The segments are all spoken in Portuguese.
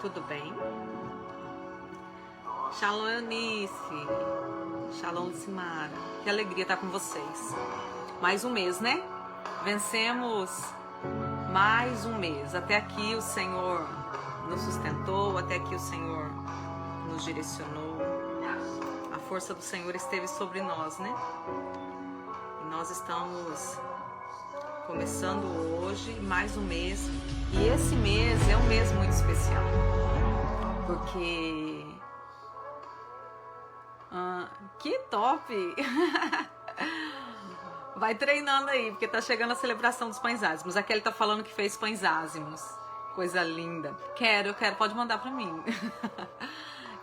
Tudo bem? Shalom, Eunice. Shalom, Lucimara. Que alegria estar com vocês. Mais um mês, né? Vencemos mais um mês. Até aqui o Senhor nos sustentou, até aqui o Senhor nos direcionou. A força do Senhor esteve sobre nós, né? E nós estamos começando hoje mais um mês. E esse mês é um mês muito especial. Porque... que top! Vai treinando aí, porque tá chegando a celebração dos pães ázimos. A Kelly tá falando que fez pães ázimos. Coisa linda. Eu quero, pode mandar pra mim.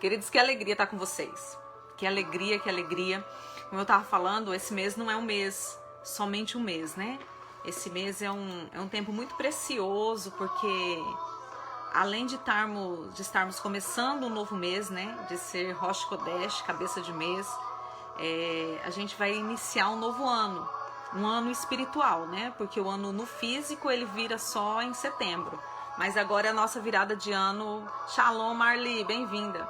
Queridos, que alegria estar com vocês. Que alegria, que alegria. Como eu tava falando, esse mês não é um mês, somente um mês, né? Esse mês é um tempo muito precioso, porque além de estarmos começando um novo mês, né? De ser Rosh Kodesh, cabeça de mês, a gente vai iniciar um novo ano. Um ano espiritual, né? Porque o ano no físico ele vira só em setembro. Mas agora é a nossa virada de ano. Shalom, Marli, bem-vinda.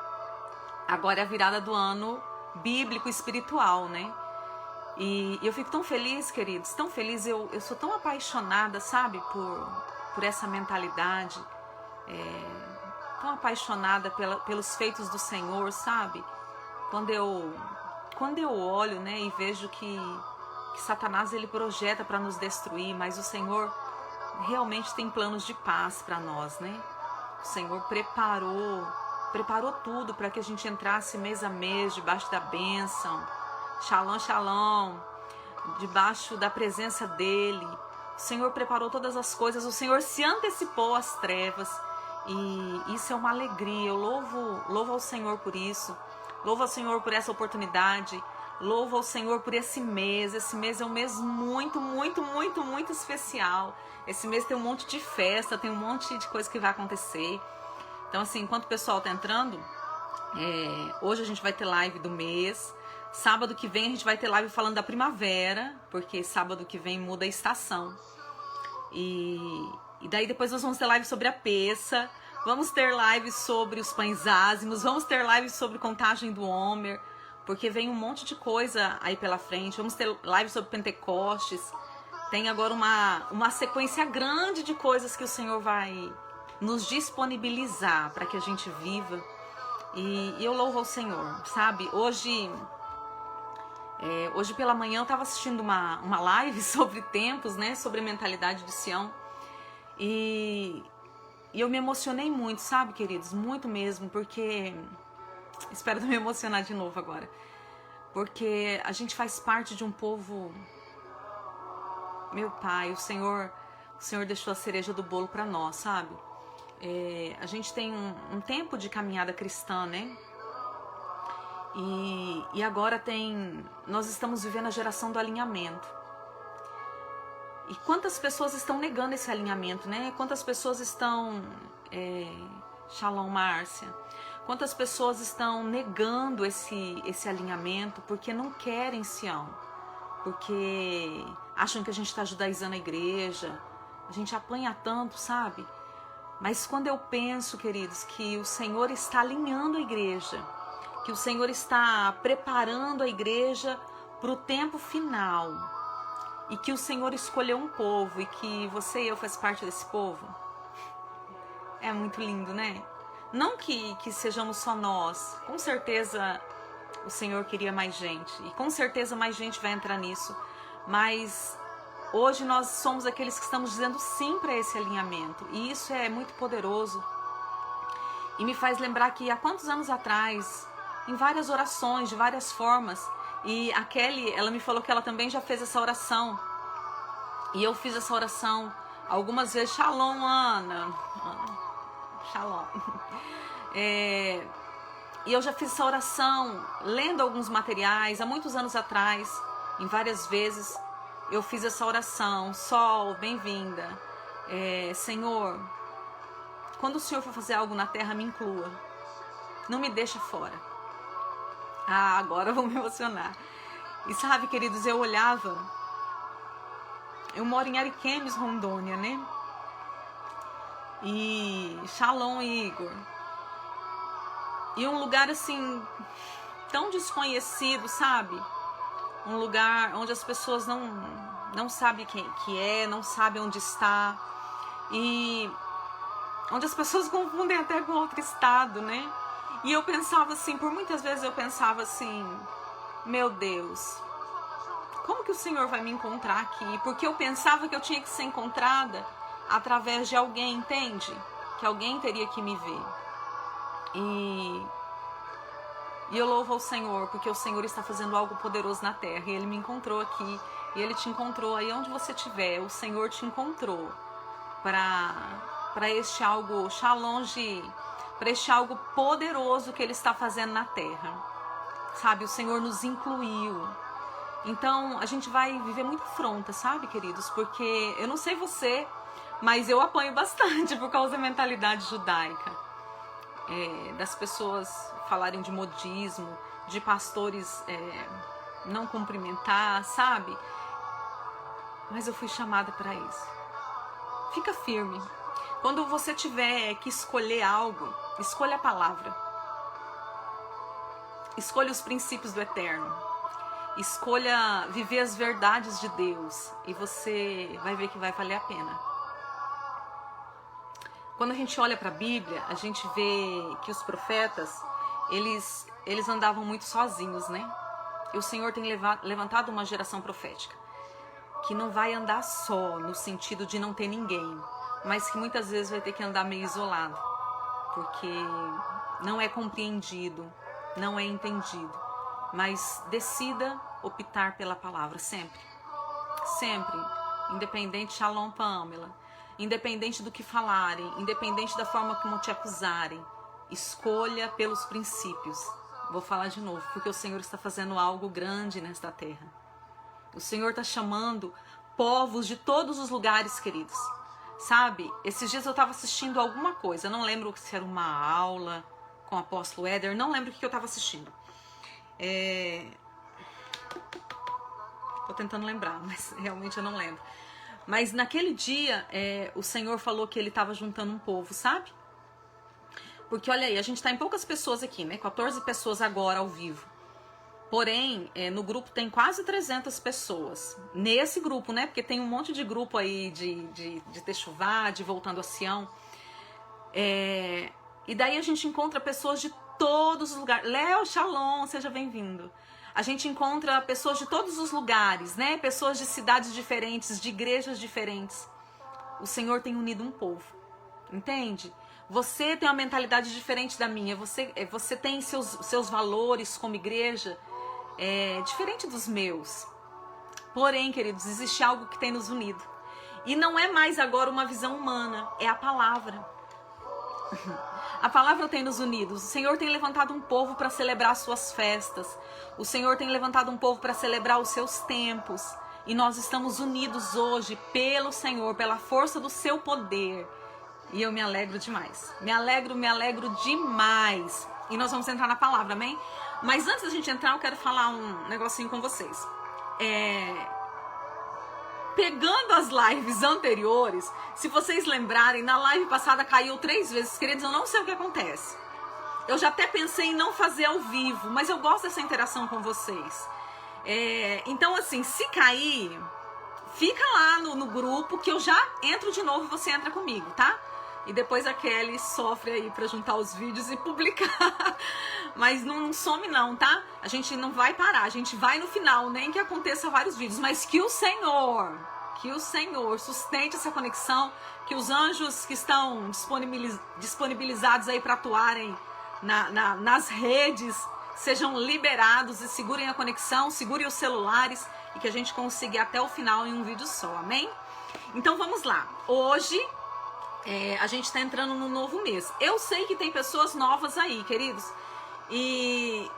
Agora é a virada do ano bíblico espiritual, né? E eu fico tão feliz, queridos, tão feliz. Eu sou tão apaixonada, sabe, por essa mentalidade. Tão apaixonada pelos feitos do Senhor, sabe? Quando eu olho, né, e vejo que Satanás ele projeta para nos destruir, mas o Senhor realmente tem planos de paz para nós, né? O Senhor preparou tudo para que a gente entrasse mês a mês debaixo da bênção. Shalom, shalom, debaixo da presença dele. O Senhor preparou todas as coisas, o Senhor se antecipou às trevas e isso é uma alegria. Eu louvo ao Senhor por isso, louvo ao Senhor por essa oportunidade, louvo ao Senhor por esse mês. Esse mês é um mês muito, muito, muito, muito especial. Esse mês tem um monte de festa, tem um monte de coisa que vai acontecer. Então assim, enquanto o pessoal tá entrando, hoje a gente vai ter live do mês. Sábado que vem a gente vai ter live falando da primavera, porque sábado que vem muda a estação. E daí depois nós vamos ter live sobre a peça, vamos ter live sobre os pães ázimos, vamos ter live sobre contagem do Homer, porque vem um monte de coisa aí pela frente. Vamos ter live sobre Pentecostes. Tem agora uma sequência grande de coisas que o Senhor vai nos disponibilizar para que a gente viva. E eu louvo ao Senhor, sabe? Hoje pela manhã eu estava assistindo uma live sobre tempos, né? Sobre a mentalidade de Sião. E eu me emocionei muito, sabe, queridos? Muito mesmo, porque... Espero não me emocionar de novo agora. Porque a gente faz parte de um povo... Meu Pai, o Senhor deixou a cereja do bolo para nós, sabe? A gente tem um tempo de caminhada cristã, né? E agora nós estamos vivendo a geração do alinhamento. E quantas pessoas estão negando esse alinhamento, né? Quantas pessoas estão... Shalom, Márcia. Quantas pessoas estão negando esse alinhamento porque não querem Sião. Porque acham que a gente está judaizando a igreja. A gente apanha tanto, sabe? Mas quando eu penso, queridos, que o Senhor está alinhando a igreja, que o Senhor está preparando a igreja para o tempo final, e que o Senhor escolheu um povo, e que você e eu faz parte desse povo, é muito lindo, né? Não que sejamos só nós, com certeza o Senhor queria mais gente, e com certeza mais gente vai entrar nisso, mas hoje nós somos aqueles que estamos dizendo sim para esse alinhamento, e isso é muito poderoso, e me faz lembrar que há quantos anos atrás, em várias orações, de várias formas, e a Kelly, ela me falou que ela também já fez essa oração, e eu fiz essa oração algumas vezes. Shalom, Ana. Shalom. E eu já fiz essa oração lendo alguns materiais, há muitos anos atrás, em várias vezes eu fiz essa oração. Sol, bem-vinda. Senhor, quando o Senhor for fazer algo na terra, me inclua, não me deixa fora. Agora eu vou me emocionar. E sabe, queridos, eu moro em Ariquemes, Rondônia, né? E Shalom, Igor. E um lugar assim, tão desconhecido, sabe? Um lugar onde as pessoas não sabem quem que é, não sabem onde está. E onde as pessoas confundem até com outro estado, né? E eu pensava assim, por muitas vezes eu pensava assim, meu Deus, como que o Senhor vai me encontrar aqui? Porque eu pensava que eu tinha que ser encontrada através de alguém, entende? Que alguém teria que me ver. E eu louvo ao Senhor, porque o Senhor está fazendo algo poderoso na terra. E Ele me encontrou aqui, e Ele te encontrou aí onde você estiver. O Senhor te encontrou para este algo, shalom, para este algo poderoso que Ele está fazendo na terra. Sabe, o Senhor nos incluiu. Então, a gente vai viver muita afronta, sabe, queridos? Porque eu não sei você, mas eu apanho bastante por causa da mentalidade judaica. Das pessoas falarem de modismo, de pastores não cumprimentar, sabe? Mas eu fui chamada para isso. Fica firme. Quando você tiver que escolher algo, escolha a palavra. Escolha os princípios do eterno. Escolha viver as verdades de Deus. E você vai ver que vai valer a pena. Quando a gente olha para a Bíblia, a gente vê que os profetas, eles andavam muito sozinhos, né? E o Senhor tem levantado uma geração profética que não vai andar só no sentido de não ter ninguém, mas que muitas vezes vai ter que andar meio isolado, porque não é compreendido, não é entendido. Mas decida optar pela palavra sempre, sempre, independente, shalom, Pamela. Independente do que falarem, independente da forma como te acusarem, escolha pelos princípios. Vou falar de novo, porque o Senhor está fazendo algo grande nesta terra. O Senhor está chamando povos de todos os lugares, queridos. Sabe, esses dias eu estava assistindo alguma coisa, eu não lembro se era uma aula com o apóstolo Éder, não lembro o que eu estava assistindo. Tô tentando lembrar, mas realmente eu não lembro. Mas naquele dia, o Senhor falou que Ele estava juntando um povo, sabe? Porque olha aí, a gente está em poucas pessoas aqui, né? 14 pessoas agora ao vivo. Porém, no grupo tem quase 300 pessoas. Nesse grupo, né? Porque tem um monte de grupo aí de Techuvá, de Voltando a Sião. E daí a gente encontra pessoas de todos os lugares. Léo, shalom, seja bem-vindo. A gente encontra pessoas de todos os lugares, né? Pessoas de cidades diferentes, de igrejas diferentes. O Senhor tem unido um povo, entende? Você tem uma mentalidade diferente da minha. Você tem seus valores como igreja diferente dos meus. Porém, queridos, existe algo que tem nos unido. E não é mais agora uma visão humana, é a palavra. A palavra tem nos unidos. O Senhor tem levantado um povo para celebrar as suas festas. O Senhor tem levantado um povo para celebrar os seus tempos. E nós estamos unidos hoje pelo Senhor, pela força do seu poder. E eu me alegro demais. Me alegro demais. E nós vamos entrar na palavra, amém? Mas antes da gente entrar, eu quero falar um negocinho com vocês. Pegando as lives anteriores, se vocês lembrarem, na live passada caiu 3 vezes, queridos, eu não sei o que acontece. Eu já até pensei em não fazer ao vivo, mas eu gosto dessa interação com vocês. Então, assim, se cair, fica lá no grupo que eu já entro de novo e você entra comigo, tá? E depois a Kelly sofre aí pra juntar os vídeos e publicar. Mas não some não, tá? A gente não vai parar, a gente vai no final, nem que aconteça vários vídeos. Mas que o Senhor sustente essa conexão, que os anjos que estão disponibilizados aí para atuarem nas redes sejam liberados e segurem a conexão, segurem os celulares e que a gente consiga ir até o final em um vídeo só, amém? Então vamos lá. Hoje a gente está entrando no novo mês. Eu sei que tem pessoas novas aí, queridos, e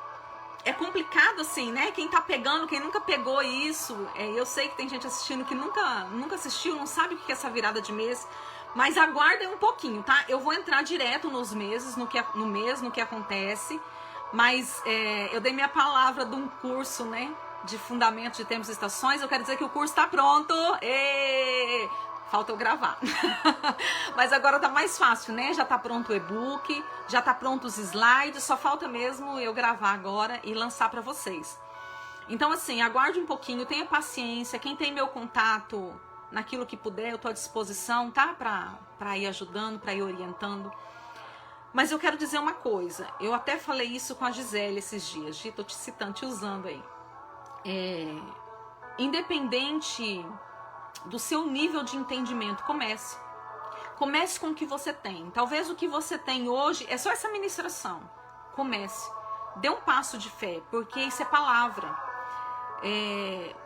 é complicado assim, né? Quem tá pegando, quem nunca pegou isso, eu sei que tem gente assistindo que nunca assistiu, não sabe o que é essa virada de mês, mas aguardem um pouquinho, tá? Eu vou entrar direto nos meses, no que acontece, mas eu dei minha palavra de um curso, né? De fundamento de tempos e estações. Eu quero dizer que o curso está pronto. falta eu gravar. Mas agora tá mais fácil, né? Já tá pronto o e-book, já tá pronto os slides, só falta mesmo eu gravar agora e lançar para vocês. Então assim, aguarde um pouquinho, tenha paciência, quem tem meu contato, naquilo que puder, eu tô à disposição, tá? Pra ir ajudando, pra ir orientando. Mas eu quero dizer uma coisa, eu até falei isso com a Gisele esses dias, Gi, tô te citando, te usando aí. Independente do seu nível de entendimento, comece. Comece com o que você tem. Talvez o que você tem hoje é só essa ministração. Comece. Dê um passo de fé, porque isso é palavra.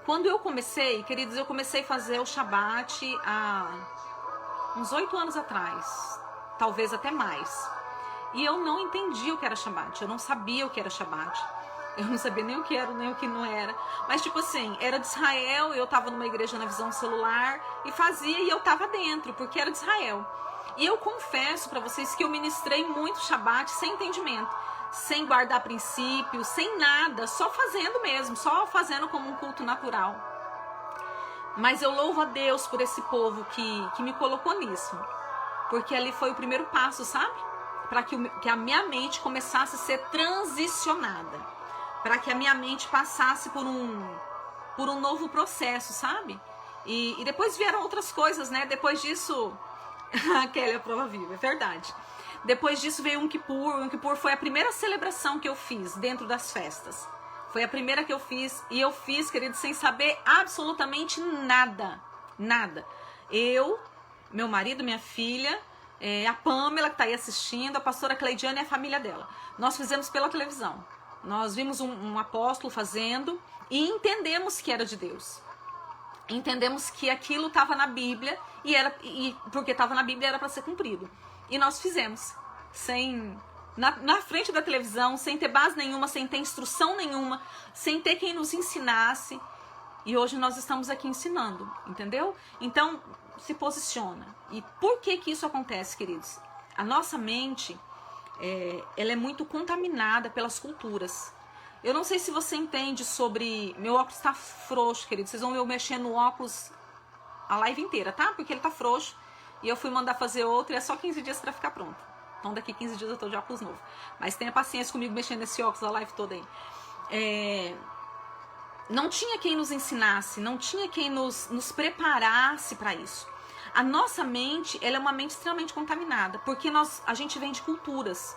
Quando eu comecei, queridos, eu comecei a fazer o Shabat há uns 8 anos atrás, talvez até mais. E eu não entendia o que era Shabat, eu não sabia o que era Shabat. Eu não sabia nem o que era, nem o que não era. Mas tipo assim, era de Israel, eu tava numa igreja na visão celular e fazia e eu tava dentro, porque era de Israel. E eu confesso pra vocês que eu ministrei muito Shabat sem entendimento, sem guardar princípios, sem nada, só fazendo mesmo, só fazendo como um culto natural. Mas eu louvo a Deus por esse povo que me colocou nisso. Porque ali foi o primeiro passo, sabe? Para que a minha mente começasse a ser transicionada. Para que a minha mente passasse por um novo processo, sabe? E depois vieram outras coisas, né? Depois disso... A Kelly é a prova viva, é verdade. Depois disso veio um Kippur. O Kippur foi a primeira celebração que eu fiz dentro das festas. Foi a primeira que eu fiz. E eu fiz, querido, sem saber absolutamente nada. Nada. Eu, meu marido, minha filha, a Pamela, que tá aí assistindo, a pastora Cleidiane e a família dela. Nós fizemos pela televisão. Nós vimos um apóstolo fazendo e entendemos que era de Deus. Entendemos que aquilo estava na Bíblia e porque estava na Bíblia era para ser cumprido. E nós fizemos, na frente da televisão, sem ter base nenhuma, sem ter instrução nenhuma, sem ter quem nos ensinasse. E hoje nós estamos aqui ensinando, entendeu? Então, se posiciona. E por que isso acontece, queridos? A nossa mente, ela é muito contaminada pelas culturas. Eu não sei se você entende sobre... Meu óculos tá frouxo, querido. Vocês vão ver eu mexendo no óculos a live inteira, tá? Porque ele tá frouxo. E eu fui mandar fazer outro e é só 15 dias pra ficar pronto. Então daqui 15 dias eu tô de óculos novo. Mas tenha paciência comigo mexendo nesse óculos a live toda aí. Não tinha quem nos ensinasse, não tinha quem nos preparasse para isso. A nossa mente, ela é uma mente extremamente contaminada. Porque a gente vem de culturas.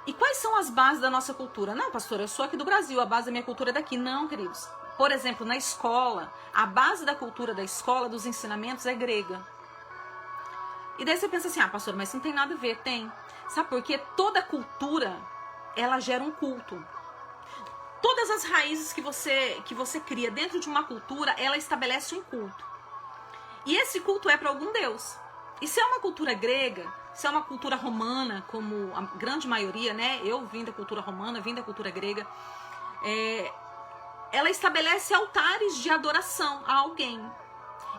E quais são as bases da nossa cultura? Não, pastora, eu sou aqui do Brasil, a base da minha cultura é daqui. Não, queridos. Por exemplo, na escola, a base da cultura da escola, dos ensinamentos, é grega. E daí você pensa assim, pastora, mas isso não tem nada a ver. Tem. Sabe por quê? Toda cultura, ela gera um culto. Todas as raízes que você cria dentro de uma cultura, ela estabelece um culto. E esse culto é para algum deus. E se é uma cultura grega, se é uma cultura romana, como a grande maioria, né? Eu vim da cultura romana, vim da cultura grega. Ela estabelece altares de adoração a alguém.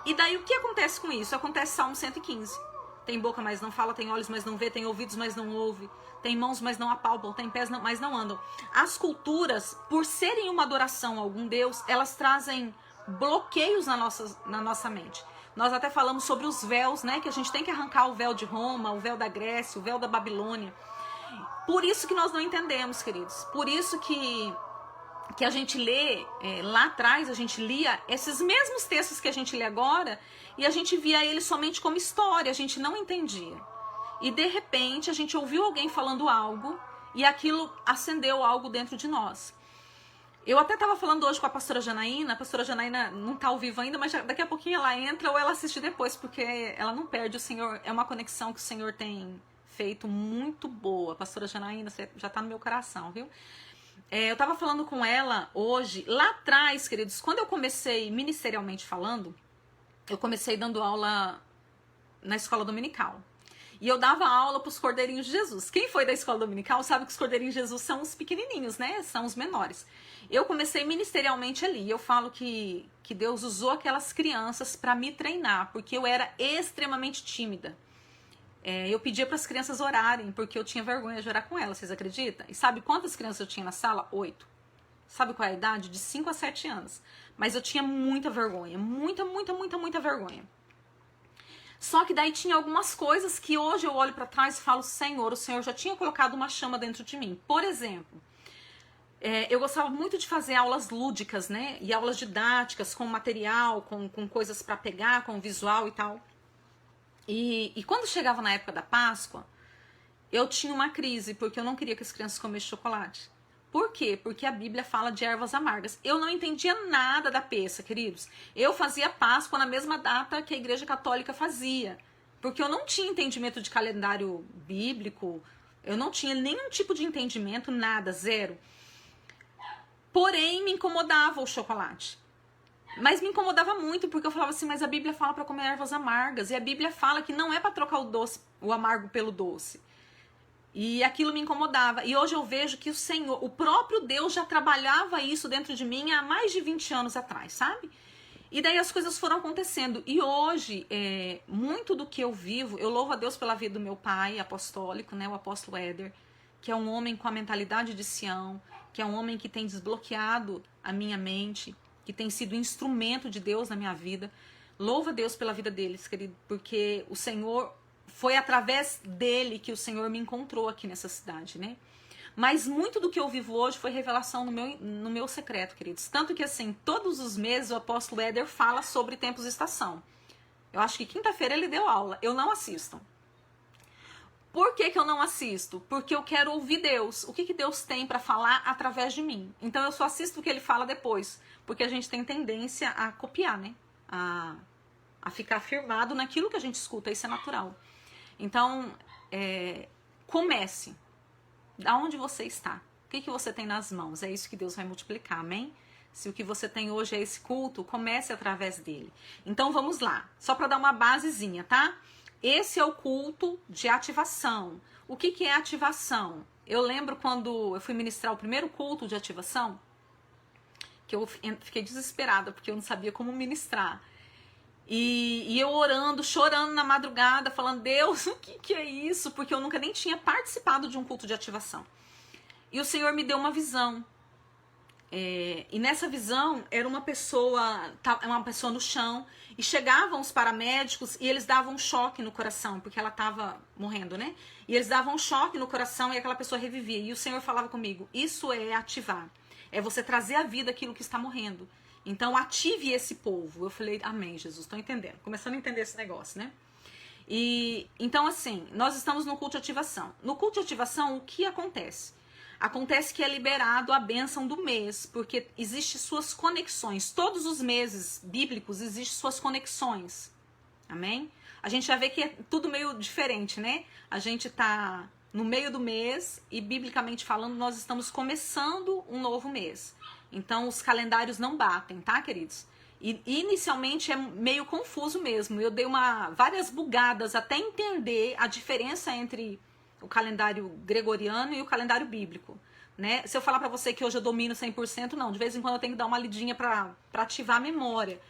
E daí o que acontece com isso? Acontece Salmo 115. Tem boca, mas não fala, tem olhos, mas não vê, tem ouvidos, mas não ouve, tem mãos, mas não apalpam, tem pés, mas não andam. As culturas, por serem uma adoração a algum deus, elas trazem bloqueios na nossa mente. Nós até falamos sobre os véus, né? Que a gente tem que arrancar o véu de Roma, o véu da Grécia, o véu da Babilônia. Por isso que nós não entendemos, queridos. Por isso que a gente lê, lá atrás a gente lia esses mesmos textos que a gente lê agora e a gente via eles somente como história, a gente não entendia. E de repente a gente ouviu alguém falando algo e aquilo acendeu algo dentro de nós. Eu até estava falando hoje com a pastora Janaína não está ao vivo ainda, mas daqui a pouquinho ela entra ou ela assiste depois, porque ela não perde o Senhor, é uma conexão que o Senhor tem feito muito boa. Pastora Janaína, você já está no meu coração, viu? Eu estava falando com ela hoje, lá atrás, queridos, quando eu comecei ministerialmente falando, eu comecei dando aula na escola dominical. E eu dava aula para os Cordeirinhos de Jesus. Quem foi da escola dominical sabe que os Cordeirinhos de Jesus são os pequenininhos, né? São os menores. Eu comecei ministerialmente ali. Eu falo que Deus usou aquelas crianças para me treinar, porque eu era extremamente tímida. Eu pedia para as crianças orarem, porque eu tinha vergonha de orar com elas, vocês acreditam? E sabe quantas crianças eu tinha na sala? 8. Sabe qual é a idade? De 5 a 7 anos. Mas eu tinha muita vergonha, muita vergonha. Só que daí tinha algumas coisas que hoje eu olho para trás e falo, Senhor, o Senhor já tinha colocado uma chama dentro de mim. Por exemplo, eu gostava muito de fazer aulas lúdicas, né? E aulas didáticas, com material, com coisas para pegar, com visual e tal. E quando chegava na época da Páscoa, eu tinha uma crise, porque eu não queria que as crianças comessem chocolate. Por quê? Porque a Bíblia fala de ervas amargas. Eu não entendia nada da peça, queridos. Eu fazia Páscoa na mesma data que a Igreja Católica fazia. Porque eu não tinha entendimento de calendário bíblico, eu não tinha nenhum tipo de entendimento, nada, zero. Porém, me incomodava o chocolate. Mas me incomodava muito, porque eu falava assim, mas a Bíblia fala para comer ervas amargas. E a Bíblia fala que não é para trocar o doce, o amargo pelo doce. E aquilo me incomodava. E hoje eu vejo que o Senhor, o próprio Deus já trabalhava isso dentro de mim há mais de 20 anos atrás, sabe? E daí as coisas foram acontecendo. E hoje, muito do que eu vivo, eu louvo a Deus pela vida do meu pai apostólico, né, o apóstolo Éder, que é um homem com a mentalidade de Sião, que é um homem que tem desbloqueado a minha mente, que tem sido instrumento de Deus na minha vida. Louvo a Deus pela vida deles, querido, porque o Senhor... Foi através dele que o Senhor me encontrou aqui nessa cidade, né? Mas muito do que eu vivo hoje foi revelação no meu secreto, queridos. Tanto que, assim, todos os meses o apóstolo Éder fala sobre tempos e estação. Eu acho que quinta-feira ele deu aula. Eu não assisto. Por que eu não assisto? Porque eu quero ouvir Deus. O que Deus tem para falar através de mim. Então eu só assisto o que ele fala depois. Porque a gente tem tendência a copiar, né? A ficar firmado naquilo que a gente escuta. Isso é natural. Então, comece. Da onde você está? O que você tem nas mãos? É isso que Deus vai multiplicar, amém? Se o que você tem hoje é esse culto, comece através dele. Então, vamos lá. Só para dar uma basezinha, tá? Esse é o culto de ativação. O que é ativação? Eu lembro quando eu fui ministrar o primeiro culto de ativação, que eu fiquei desesperada, porque eu não sabia como ministrar. E eu orando, chorando na madrugada, falando, Deus, o que é isso? Porque eu nunca nem tinha participado de um culto de ativação. E o Senhor me deu uma visão. E nessa visão, era uma pessoa no chão, e chegavam os paramédicos e eles davam um choque no coração, porque ela estava morrendo, né? E eles davam um choque no coração e aquela pessoa revivia. E o Senhor falava comigo, isso é ativar. É você trazer à vida aquilo que está morrendo. Então, ative esse povo. Eu falei, amém, Jesus, estou entendendo. Começando a entender esse negócio, né? E então, assim, nós estamos no culto de ativação. No culto de ativação, o que acontece? Acontece que é liberado a bênção do mês, porque existem suas conexões. Todos os meses bíblicos existem suas conexões. Amém? A gente já vê que é tudo meio diferente, né? A gente está no meio do mês e, biblicamente falando, nós estamos começando um novo mês. Então, os calendários não batem, tá, queridos? E inicialmente é meio confuso mesmo. Eu dei várias bugadas até entender a diferença entre o calendário gregoriano e o calendário bíblico, né? Se eu falar pra você que hoje eu domino 100%, não. De vez em quando eu tenho que dar uma lidinha pra ativar a memória.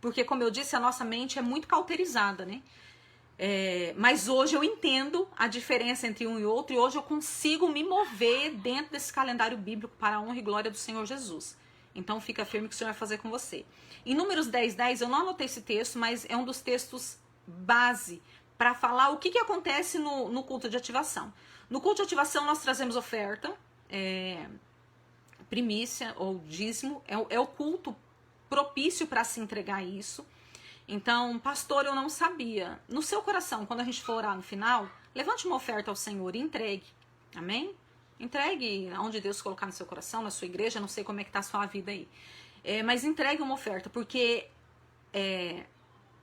Porque, como eu disse, a nossa mente é muito cauterizada, né? Mas hoje eu entendo a diferença entre um e outro, e hoje eu consigo me mover dentro desse calendário bíblico para a honra e glória do Senhor Jesus. Então fica firme que o Senhor vai fazer com você. Em Números 10:10, eu não anotei esse texto, mas é um dos textos base para falar o que acontece no culto de ativação. No culto de ativação nós trazemos oferta, primícia ou dízimo, é o culto propício para se entregar isso. Então, pastor, eu não sabia. No seu coração, quando a gente for orar no final, levante uma oferta ao Senhor e entregue. Amém? Entregue onde Deus colocar no seu coração, na sua igreja, não sei como é que está a sua vida aí. Mas entregue uma oferta, porque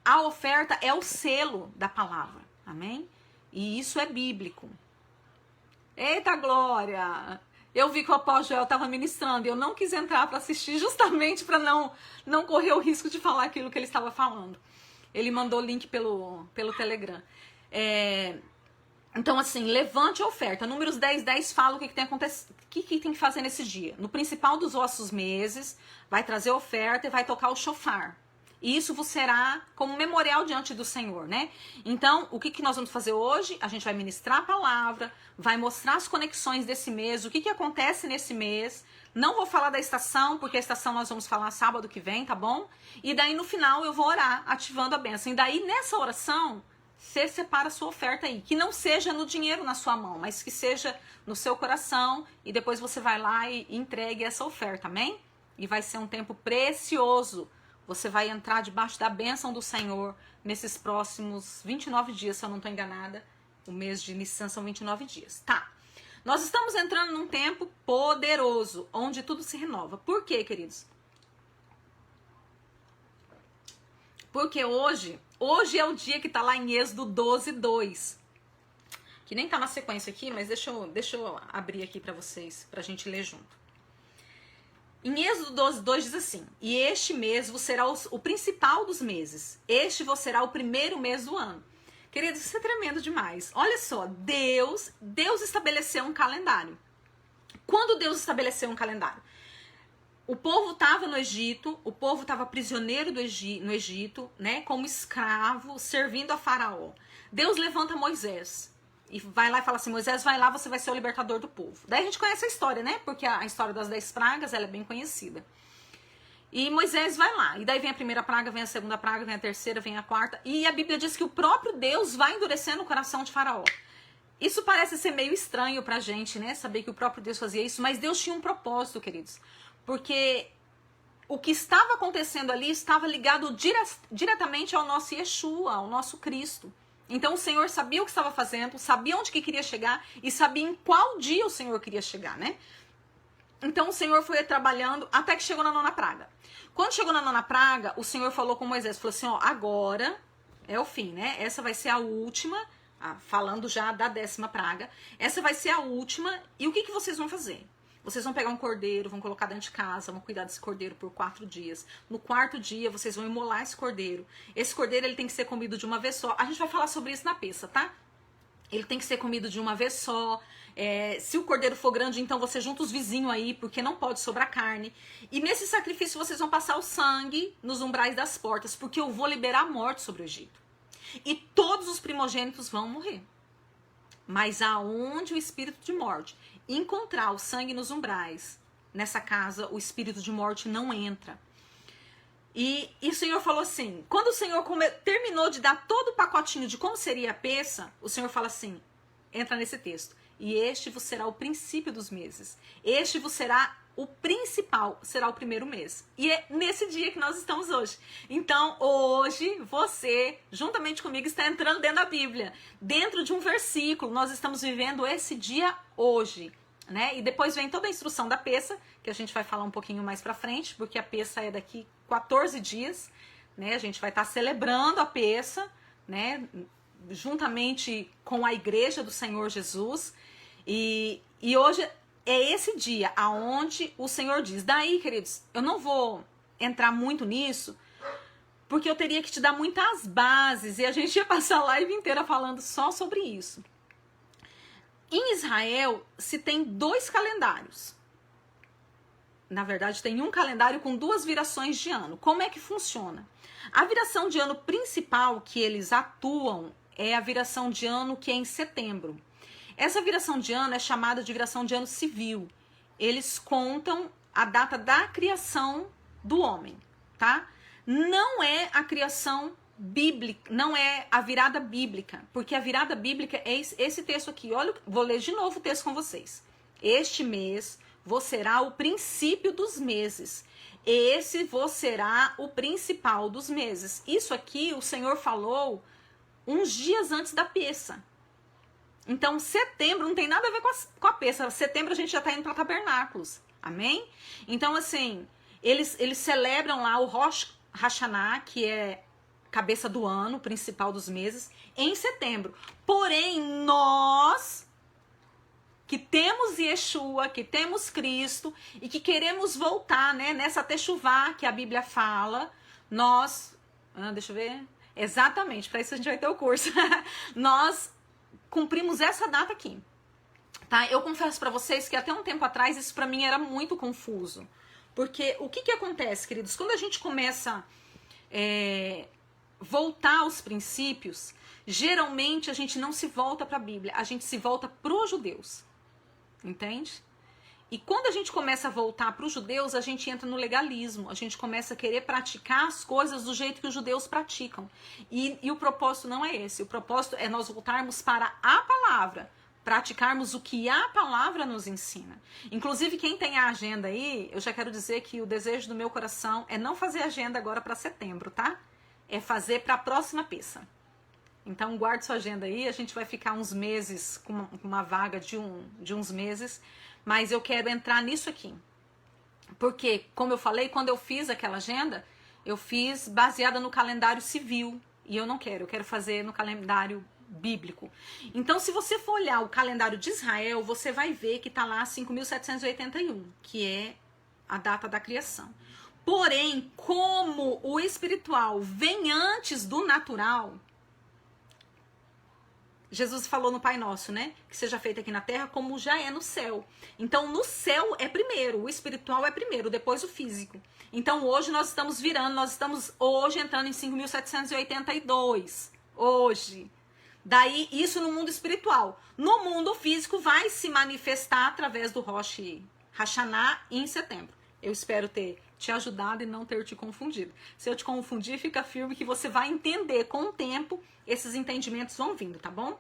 a oferta é o selo da palavra. Amém? E isso é bíblico. Eita glória! Eu vi que o apóstolo Joel estava ministrando e eu não quis entrar para assistir justamente para não correr o risco de falar aquilo que ele estava falando. Ele mandou o link pelo Telegram. Então, assim, levante a oferta. Números 10:10 fala o que tem que fazer nesse dia. No principal dos vossos meses, vai trazer oferta e vai tocar o shofar. E isso vos será como memorial diante do Senhor, né? Então, o que nós vamos fazer hoje? A gente vai ministrar a palavra, vai mostrar as conexões desse mês, o que acontece nesse mês. Não vou falar da estação, porque a estação nós vamos falar sábado que vem, tá bom? E daí no final eu vou orar, ativando a bênção. E daí nessa oração, Você separa a sua oferta aí. Que não seja no dinheiro na sua mão, mas que seja no seu coração. E depois você vai lá e entregue essa oferta, amém? E vai ser um tempo precioso. Você vai entrar debaixo da bênção do Senhor nesses próximos 29 dias, se eu não estou enganada. O mês de Nissan são 29 dias. Tá. Nós estamos entrando num tempo poderoso, onde tudo se renova. Por quê, queridos? Porque hoje é o dia que tá lá em Êxodo 12:2. Que nem tá na sequência aqui, mas deixa eu abrir aqui para vocês, pra gente ler junto. Em Êxodo 12:2 diz assim: e este mês vos será o principal dos meses. Este vos será o primeiro mês do ano. Queridos, isso é tremendo demais. Olha só, Deus estabeleceu um calendário. Quando Deus estabeleceu um calendário? O povo estava no Egito, o povo estava prisioneiro no Egito, né, como escravo, servindo a Faraó. Deus levanta Moisés e vai lá e fala assim: Moisés, vai lá, você vai ser o libertador do povo. Daí a gente conhece a história, né? Porque a história das 10 pragas, ela é bem conhecida. E Moisés vai lá, e daí vem a primeira praga, vem a segunda praga, vem a terceira, vem a quarta, e a Bíblia diz que o próprio Deus vai endurecendo o coração de Faraó. Isso parece ser meio estranho pra gente, né? Saber que o próprio Deus fazia isso, mas Deus tinha um propósito, queridos. Porque o que estava acontecendo ali estava ligado diretamente ao nosso Yeshua, ao nosso Cristo. Então o Senhor sabia o que estava fazendo, sabia onde que queria chegar e sabia em qual dia o Senhor queria chegar, né? Então o Senhor foi trabalhando até que chegou na 9ª praga. Quando chegou na 9ª praga, o Senhor falou com Moisés, falou assim: ó, agora é o fim, né? Essa vai ser a última, falando já da 10ª praga. Essa vai ser a última, e o que vocês vão fazer? Vocês vão pegar um cordeiro, vão colocar dentro de casa, vão cuidar desse cordeiro por 4 dias. No 4º dia, vocês vão imolar esse cordeiro. Esse cordeiro, ele tem que ser comido de uma vez só. A gente vai falar sobre isso na peça, tá? Ele tem que ser comido de uma vez só. Se o cordeiro for grande, então você junta os vizinhos aí, porque não pode sobrar carne. E nesse sacrifício, vocês vão passar o sangue nos umbrais das portas, porque eu vou liberar a morte sobre o Egito. E todos os primogênitos vão morrer. Mas aonde o espírito de morte encontrar o sangue nos umbrais, nessa casa o espírito de morte não entra. E o Senhor falou assim, quando o Senhor terminou de dar todo o pacotinho de como seria a peça, o Senhor fala assim, entra nesse texto: e este vos será o princípio dos meses, este vos será o principal, será o primeiro mês. E é nesse dia que nós estamos hoje. Então, hoje, você, juntamente comigo, está entrando dentro da Bíblia. Dentro de um versículo, nós estamos vivendo esse dia hoje, né? E depois vem toda a instrução da peça, que a gente vai falar um pouquinho mais pra frente, porque a peça é daqui 14 dias, né? A gente vai estar celebrando a peça, né? Juntamente com a igreja do Senhor Jesus. E hoje é esse dia aonde o Senhor diz. Daí, queridos, eu não vou entrar muito nisso, porque eu teria que te dar muitas bases e a gente ia passar a live inteira falando só sobre isso. Em Israel se tem 2 calendários. Na verdade, tem um calendário com 2 virações de ano. Como é que funciona? A viração de ano principal que eles atuam é a viração de ano que é em setembro. Essa viração de ano é chamada de viração de ano civil. Eles contam a data da criação do homem, tá? Não é a criação bíblica, não é a virada bíblica, porque a virada bíblica é esse texto aqui. Olha, vou ler de novo o texto com vocês. Este mês vos será o princípio dos meses. Esse vos será o principal dos meses. Isso aqui o Senhor falou uns dias antes da peça. Então, setembro não tem nada a ver com a peça. Setembro a gente já está indo para tabernáculos. Amém? Então, assim, eles celebram lá o Rosh Hashanah, que é cabeça do ano, principal dos meses, em setembro. Porém, nós que temos Yeshua, que temos Cristo e que queremos voltar, né, nessa techuvá que a Bíblia fala, nós... deixa eu ver... Exatamente, para isso a gente vai ter o curso. Nós cumprimos essa data aqui, tá? Eu confesso para vocês que até um tempo atrás isso para mim era muito confuso. Porque o que acontece, queridos? Quando a gente começa voltar aos princípios, geralmente a gente não se volta para a Bíblia, a gente se volta para os judeus. Entende? E quando a gente começa a voltar para os judeus, a gente entra no legalismo, a gente começa a querer praticar as coisas do jeito que os judeus praticam. E o propósito não é esse, o propósito é nós voltarmos para a palavra, praticarmos o que a palavra nos ensina. Inclusive, quem tem a agenda aí, eu já quero dizer que o desejo do meu coração é não fazer agenda agora para setembro, tá? É fazer para a próxima peça. Então, guarde sua agenda aí, a gente vai ficar uns meses, com uma vaga de uns meses, mas eu quero entrar nisso aqui. Porque, como eu falei, quando eu fiz aquela agenda, eu fiz baseada no calendário civil. E eu não quero, eu quero fazer no calendário bíblico. Então, se você for olhar o calendário de Israel, você vai ver que está lá 5.781, que é a data da criação. Porém, como o espiritual vem antes do natural, Jesus falou no Pai Nosso, né? Que seja feito aqui na terra como já é no céu. Então, no céu é primeiro, o espiritual é primeiro, depois o físico. Então, hoje nós estamos virando, nós estamos hoje entrando em 5.782. Hoje. Daí, isso no mundo espiritual. No mundo físico, vai se manifestar através do Rosh Hashanah em setembro. Eu espero ter te ajudado e não ter te confundido. Se eu te confundir, fica firme que você vai entender com o tempo, esses entendimentos vão vindo, tá bom?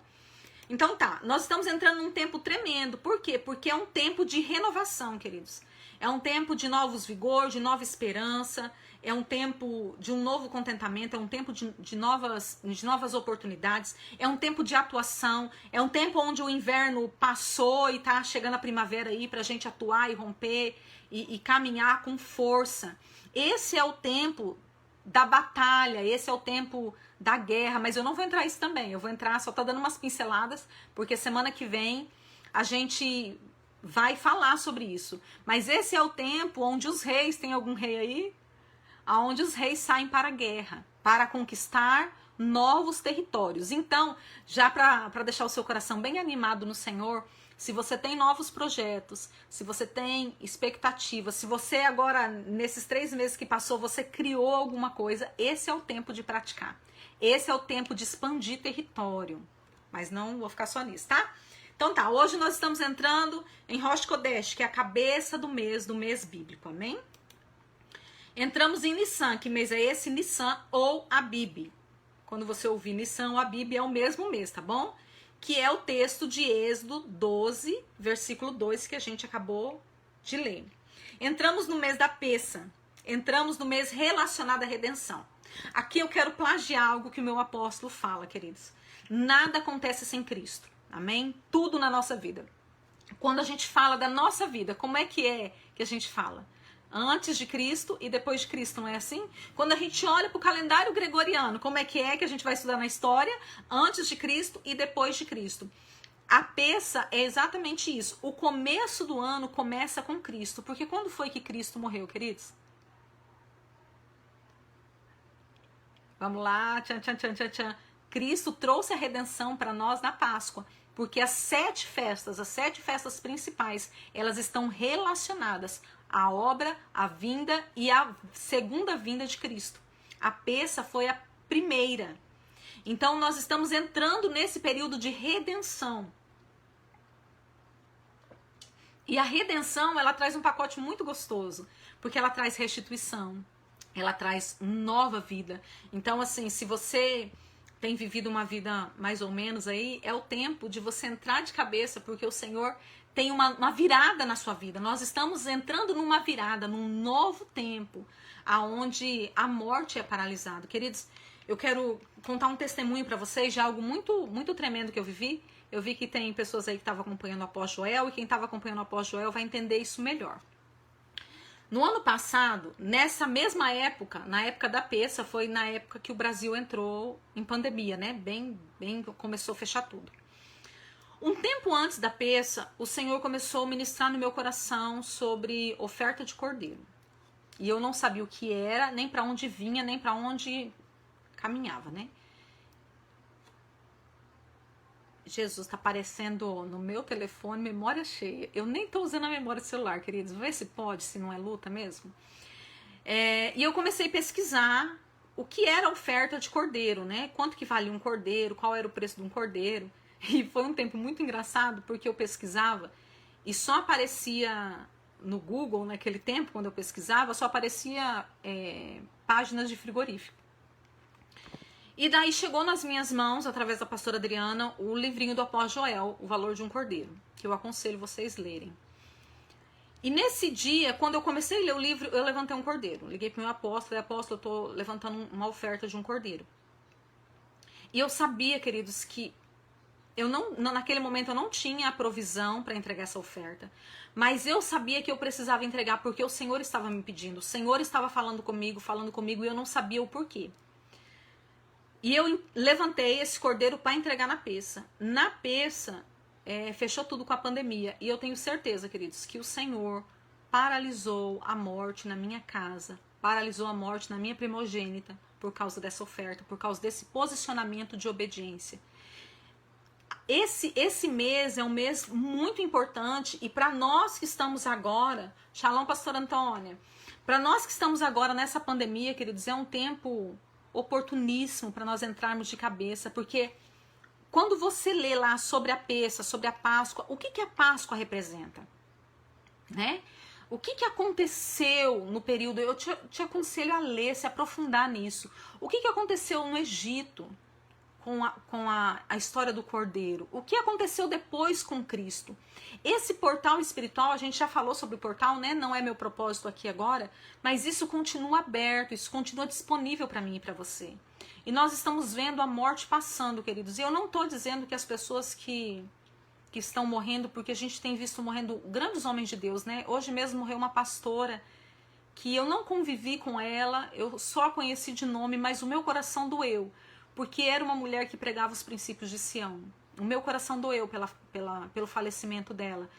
Então tá, nós estamos entrando num tempo tremendo. Por quê? Porque é um tempo de renovação, queridos. É um tempo de novos vigor, de nova esperança, é um tempo de um novo contentamento, é um tempo de novas oportunidades, é um tempo de atuação, é um tempo onde o inverno passou e tá chegando a primavera aí pra gente atuar e romper e caminhar com força. Esse é o tempo da batalha, esse é o tempo da guerra, mas eu não vou entrar nisso também, eu vou entrar, só tá dando umas pinceladas, porque semana que vem a gente vai falar sobre isso. Mas esse é o tempo onde os reis, tem algum rei aí? Onde os reis saem para a guerra, para conquistar novos territórios. Então, já para deixar o seu coração bem animado no Senhor, se você tem novos projetos, se você tem expectativas, se você agora, nesses 3 meses que passou, você criou alguma coisa, esse é o tempo de praticar. Esse é o tempo de expandir território. Mas não vou ficar só nisso, tá? Então tá, hoje nós estamos entrando em Rosh Kodesh, que é a cabeça do mês bíblico, amém? Entramos em Nissan, que mês é esse? Nissan ou Abib. Quando você ouvir Nissan ou Abib é o mesmo mês, tá bom? Que é o texto de Êxodo 12, versículo 2, que a gente acabou de ler. Entramos no mês da Pessa, entramos no mês relacionado à redenção. Aqui eu quero plagiar algo que o meu apóstolo fala, queridos. Nada acontece sem Cristo, amém? Tudo na nossa vida. Quando a gente fala da nossa vida, como é que a gente fala? Antes de Cristo e depois de Cristo, não é assim? Quando a gente olha para o calendário gregoriano, como é que a gente vai estudar na história? Antes de Cristo e depois de Cristo. A Pessa é exatamente isso. O começo do ano começa com Cristo. Porque quando foi que Cristo morreu, queridos? Vamos lá. Tchan, tchan, tchan, tchan, tchan. Cristo trouxe a redenção para nós na Páscoa. Porque as 7 festas principais, elas estão relacionadas à obra, à vinda e à segunda vinda de Cristo. A Pessa foi a primeira. Então, nós estamos entrando nesse período de redenção. E a redenção, ela traz um pacote muito gostoso, porque ela traz restituição, ela traz nova vida. Então, assim, se você tem vivido uma vida mais ou menos aí, é o tempo de você entrar de cabeça, porque o Senhor tem uma virada na sua vida. Nós estamos entrando numa virada, num novo tempo, aonde a morte é paralisada. Queridos, eu quero contar um testemunho para vocês de algo muito, muito tremendo que eu vivi. Eu vi que tem pessoas aí que estavam acompanhando o apóstolo Joel, e quem estava acompanhando o apóstolo Joel vai entender isso melhor. No ano passado, nessa mesma época, na época da Pessa, foi na época que o Brasil entrou em pandemia, né? Bem começou a fechar tudo. Um tempo antes da Pessa, o Senhor começou a ministrar no meu coração sobre oferta de cordeiro. E eu não sabia o que era, nem para onde vinha, nem para onde caminhava, né? Jesus, tá aparecendo no meu telefone, memória cheia. Eu nem tô usando a memória celular, queridos. Vê se pode, se não é luta mesmo. E eu comecei a pesquisar o que era a oferta de cordeiro, né? Quanto que valia um cordeiro, qual era o preço de um cordeiro. E foi um tempo muito engraçado, porque eu pesquisava e só aparecia no Google, naquele tempo, quando eu pesquisava, só aparecia páginas de frigorífico. E daí chegou nas minhas mãos, através da pastora Adriana, o livrinho do apóstolo Joel, O Valor de um Cordeiro, que eu aconselho vocês lerem. E nesse dia, quando eu comecei a ler o livro, eu levantei um cordeiro. Liguei pro meu apóstolo, falei, apóstolo, eu tô levantando uma oferta de um cordeiro. E eu sabia, queridos, que eu naquele momento eu não tinha a provisão para entregar essa oferta, mas eu sabia que eu precisava entregar porque o Senhor estava me pedindo, o Senhor estava falando comigo e eu não sabia o porquê. E eu levantei esse cordeiro para entregar na peça. Na peça, fechou tudo com a pandemia, e eu tenho certeza, queridos, que o Senhor paralisou a morte na minha casa, paralisou a morte na minha primogênita por causa dessa oferta, por causa desse posicionamento de obediência. Esse mês é um mês muito importante, e para nós que estamos agora, Shalom, pastora Antônia, para nós que estamos agora nessa pandemia, queridos, é um tempo oportuníssimo para nós entrarmos de cabeça, porque quando você lê lá sobre a peça, sobre a Páscoa, o que a Páscoa representa? Né? O que aconteceu no período? Eu te aconselho a ler, se aprofundar nisso. O que aconteceu no Egito? Com a história do Cordeiro. O que aconteceu depois com Cristo? Esse portal espiritual, a gente já falou sobre o portal, né? Não é meu propósito aqui agora, mas isso continua aberto, isso continua disponível para mim e para você. E nós estamos vendo a morte passando, queridos. E eu não estou dizendo que as pessoas que estão morrendo, porque a gente tem visto morrendo grandes homens de Deus, né? Hoje mesmo morreu uma pastora que eu não convivi com ela, eu só a conheci de nome, mas o meu coração doeu, porque era uma mulher que pregava os princípios de Sião. O meu coração doeu pelo falecimento dela.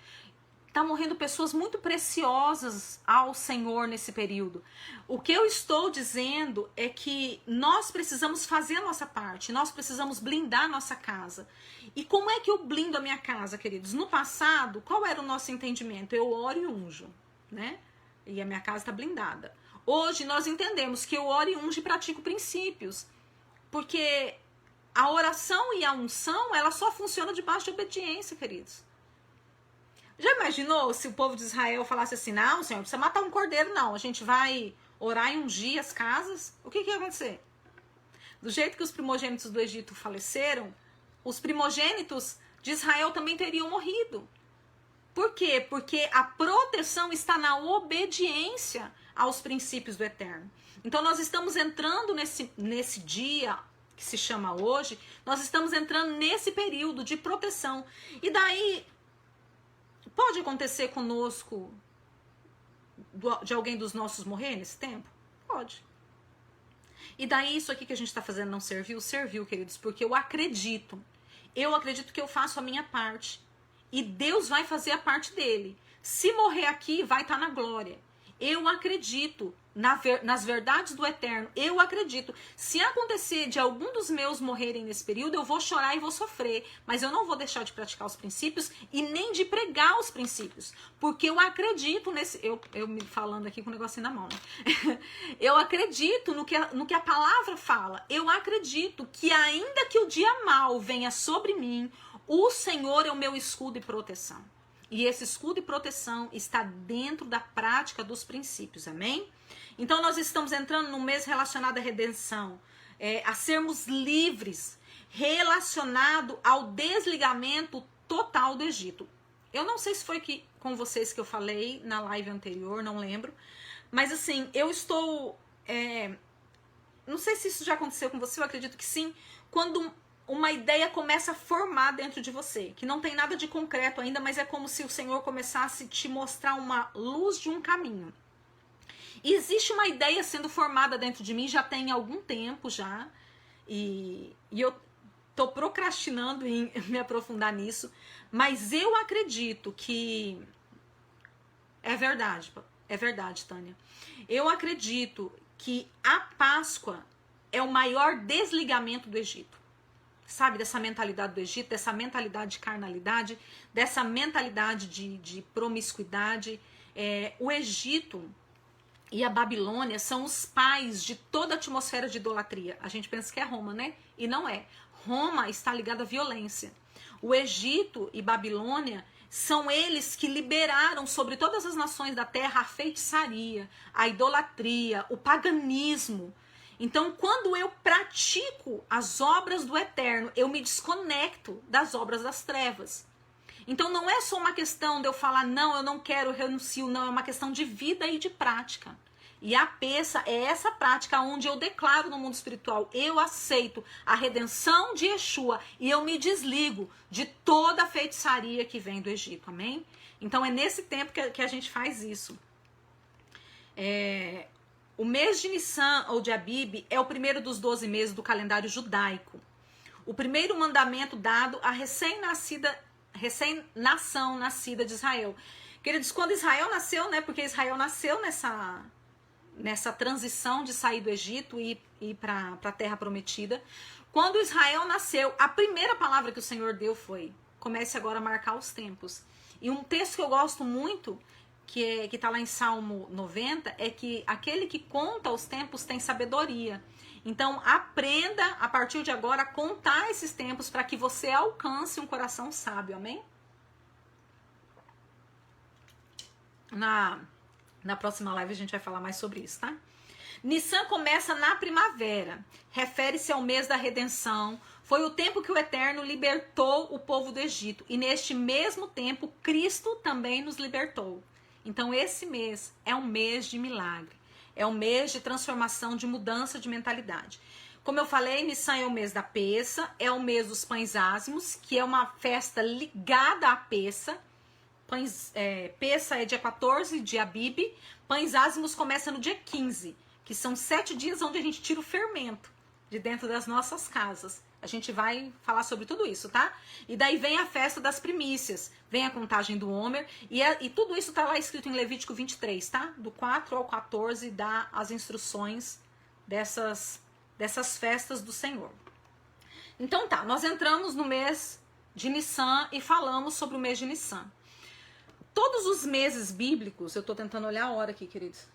Tá morrendo pessoas muito preciosas ao Senhor nesse período. O que eu estou dizendo é que nós precisamos fazer a nossa parte, nós precisamos blindar a nossa casa. E como é que eu blindo a minha casa, queridos? No passado, qual era o nosso entendimento? Eu oro e unjo, né? E a minha casa está blindada. Hoje nós entendemos que eu oro e unjo e pratico princípios. Porque a oração e a unção, ela só funciona debaixo de obediência, queridos. Já imaginou se o povo de Israel falasse assim, não, Senhor, não precisa matar um cordeiro, não. A gente vai orar e ungir as casas? O que ia acontecer? Do jeito que os primogênitos do Egito faleceram, os primogênitos de Israel também teriam morrido. Por quê? Porque a proteção está na obediência aos princípios do Eterno. Então nós estamos entrando nesse dia que se chama hoje, nós estamos entrando nesse período de proteção. E daí, pode acontecer conosco de alguém dos nossos morrer nesse tempo? Pode. E daí isso aqui que a gente está fazendo não serviu? Serviu, queridos, porque eu acredito que eu faço a minha parte. E Deus vai fazer a parte dele. Se morrer aqui, vai estar na glória. Eu acredito nas verdades do Eterno. Eu acredito. Se acontecer de algum dos meus morrerem nesse período, eu vou chorar e vou sofrer. Mas eu não vou deixar de praticar os princípios e nem de pregar os princípios. Porque eu acredito nesse... Eu me falando aqui com o negocinho na mão, né? Eu acredito no que a palavra fala. Eu acredito que ainda que o dia mau venha sobre mim, o Senhor é o meu escudo e proteção. E esse escudo e proteção está dentro da prática dos princípios, amém? Então nós estamos entrando num mês relacionado à redenção, a sermos livres, relacionado ao desligamento total do Egito. Eu não sei se foi com vocês que eu falei na live anterior, não lembro, mas assim, eu estou... não sei se isso já aconteceu com você, eu acredito que sim, quando uma ideia começa a formar dentro de você, que não tem nada de concreto ainda, mas é como se o Senhor começasse a te mostrar uma luz de um caminho. E existe uma ideia sendo formada dentro de mim já tem algum tempo já, e eu tô procrastinando em me aprofundar nisso, mas eu acredito que é verdade, Tânia. Eu acredito que a Páscoa é o maior desligamento do Egito. Sabe, dessa mentalidade do Egito, dessa mentalidade de carnalidade, dessa mentalidade de promiscuidade. O Egito e a Babilônia são os pais de toda a atmosfera de idolatria. A gente pensa que é Roma, né? E não é. Roma está ligada à violência. O Egito e Babilônia São eles que liberaram sobre todas as nações da terra a feitiçaria, a idolatria, o paganismo. Então, quando eu pratico as obras do eterno, eu me desconecto das obras das trevas. Então, não é só uma questão de eu falar, não, eu não quero, eu renuncio, não, é uma questão de vida e de prática. E a peça é essa prática onde eu declaro no mundo espiritual, eu aceito a redenção de Yeshua e eu me desligo de toda a feitiçaria que vem do Egito, amém? Então é nesse tempo que a gente faz isso. O mês de Nissan ou de Abib é o primeiro dos 12 meses do calendário judaico. O primeiro mandamento dado à recém-nação nascida de Israel. Queridos, quando Israel nasceu, né? Porque Israel nasceu nessa transição de sair do Egito e ir para a terra prometida. Quando Israel nasceu, a primeira palavra que o Senhor deu foi: comece agora a marcar os tempos. E um texto que eu gosto muito, que está lá em Salmo 90, é que aquele que conta os tempos tem sabedoria. Então, aprenda a partir de agora a contar esses tempos para que você alcance um coração sábio, amém? Na próxima live a gente vai falar mais sobre isso, tá? Nissan começa na primavera, refere-se ao mês da redenção. Foi o tempo que o Eterno libertou o povo do Egito. E neste mesmo tempo, Cristo também nos libertou. Então esse mês é um mês de milagre. É um mês de transformação, de mudança de mentalidade. Como eu falei, Nissan é o mês da Peça, é o mês dos pães ázimos, que é uma festa ligada à Peça. Peça é dia 14 de Abib, pães ázimos começa no dia 15, que são 7 dias onde a gente tira o fermento de dentro das nossas casas. A gente vai falar sobre tudo isso, tá? E daí vem a festa das primícias, vem a contagem do Homer, e tudo isso tá lá escrito em Levítico 23, tá? Do 4 ao 14 dá as instruções dessas festas do Senhor. Então tá, nós entramos no mês de Nissan e falamos sobre o mês de Nissan. Todos os meses bíblicos, eu tô tentando olhar a hora aqui, queridos.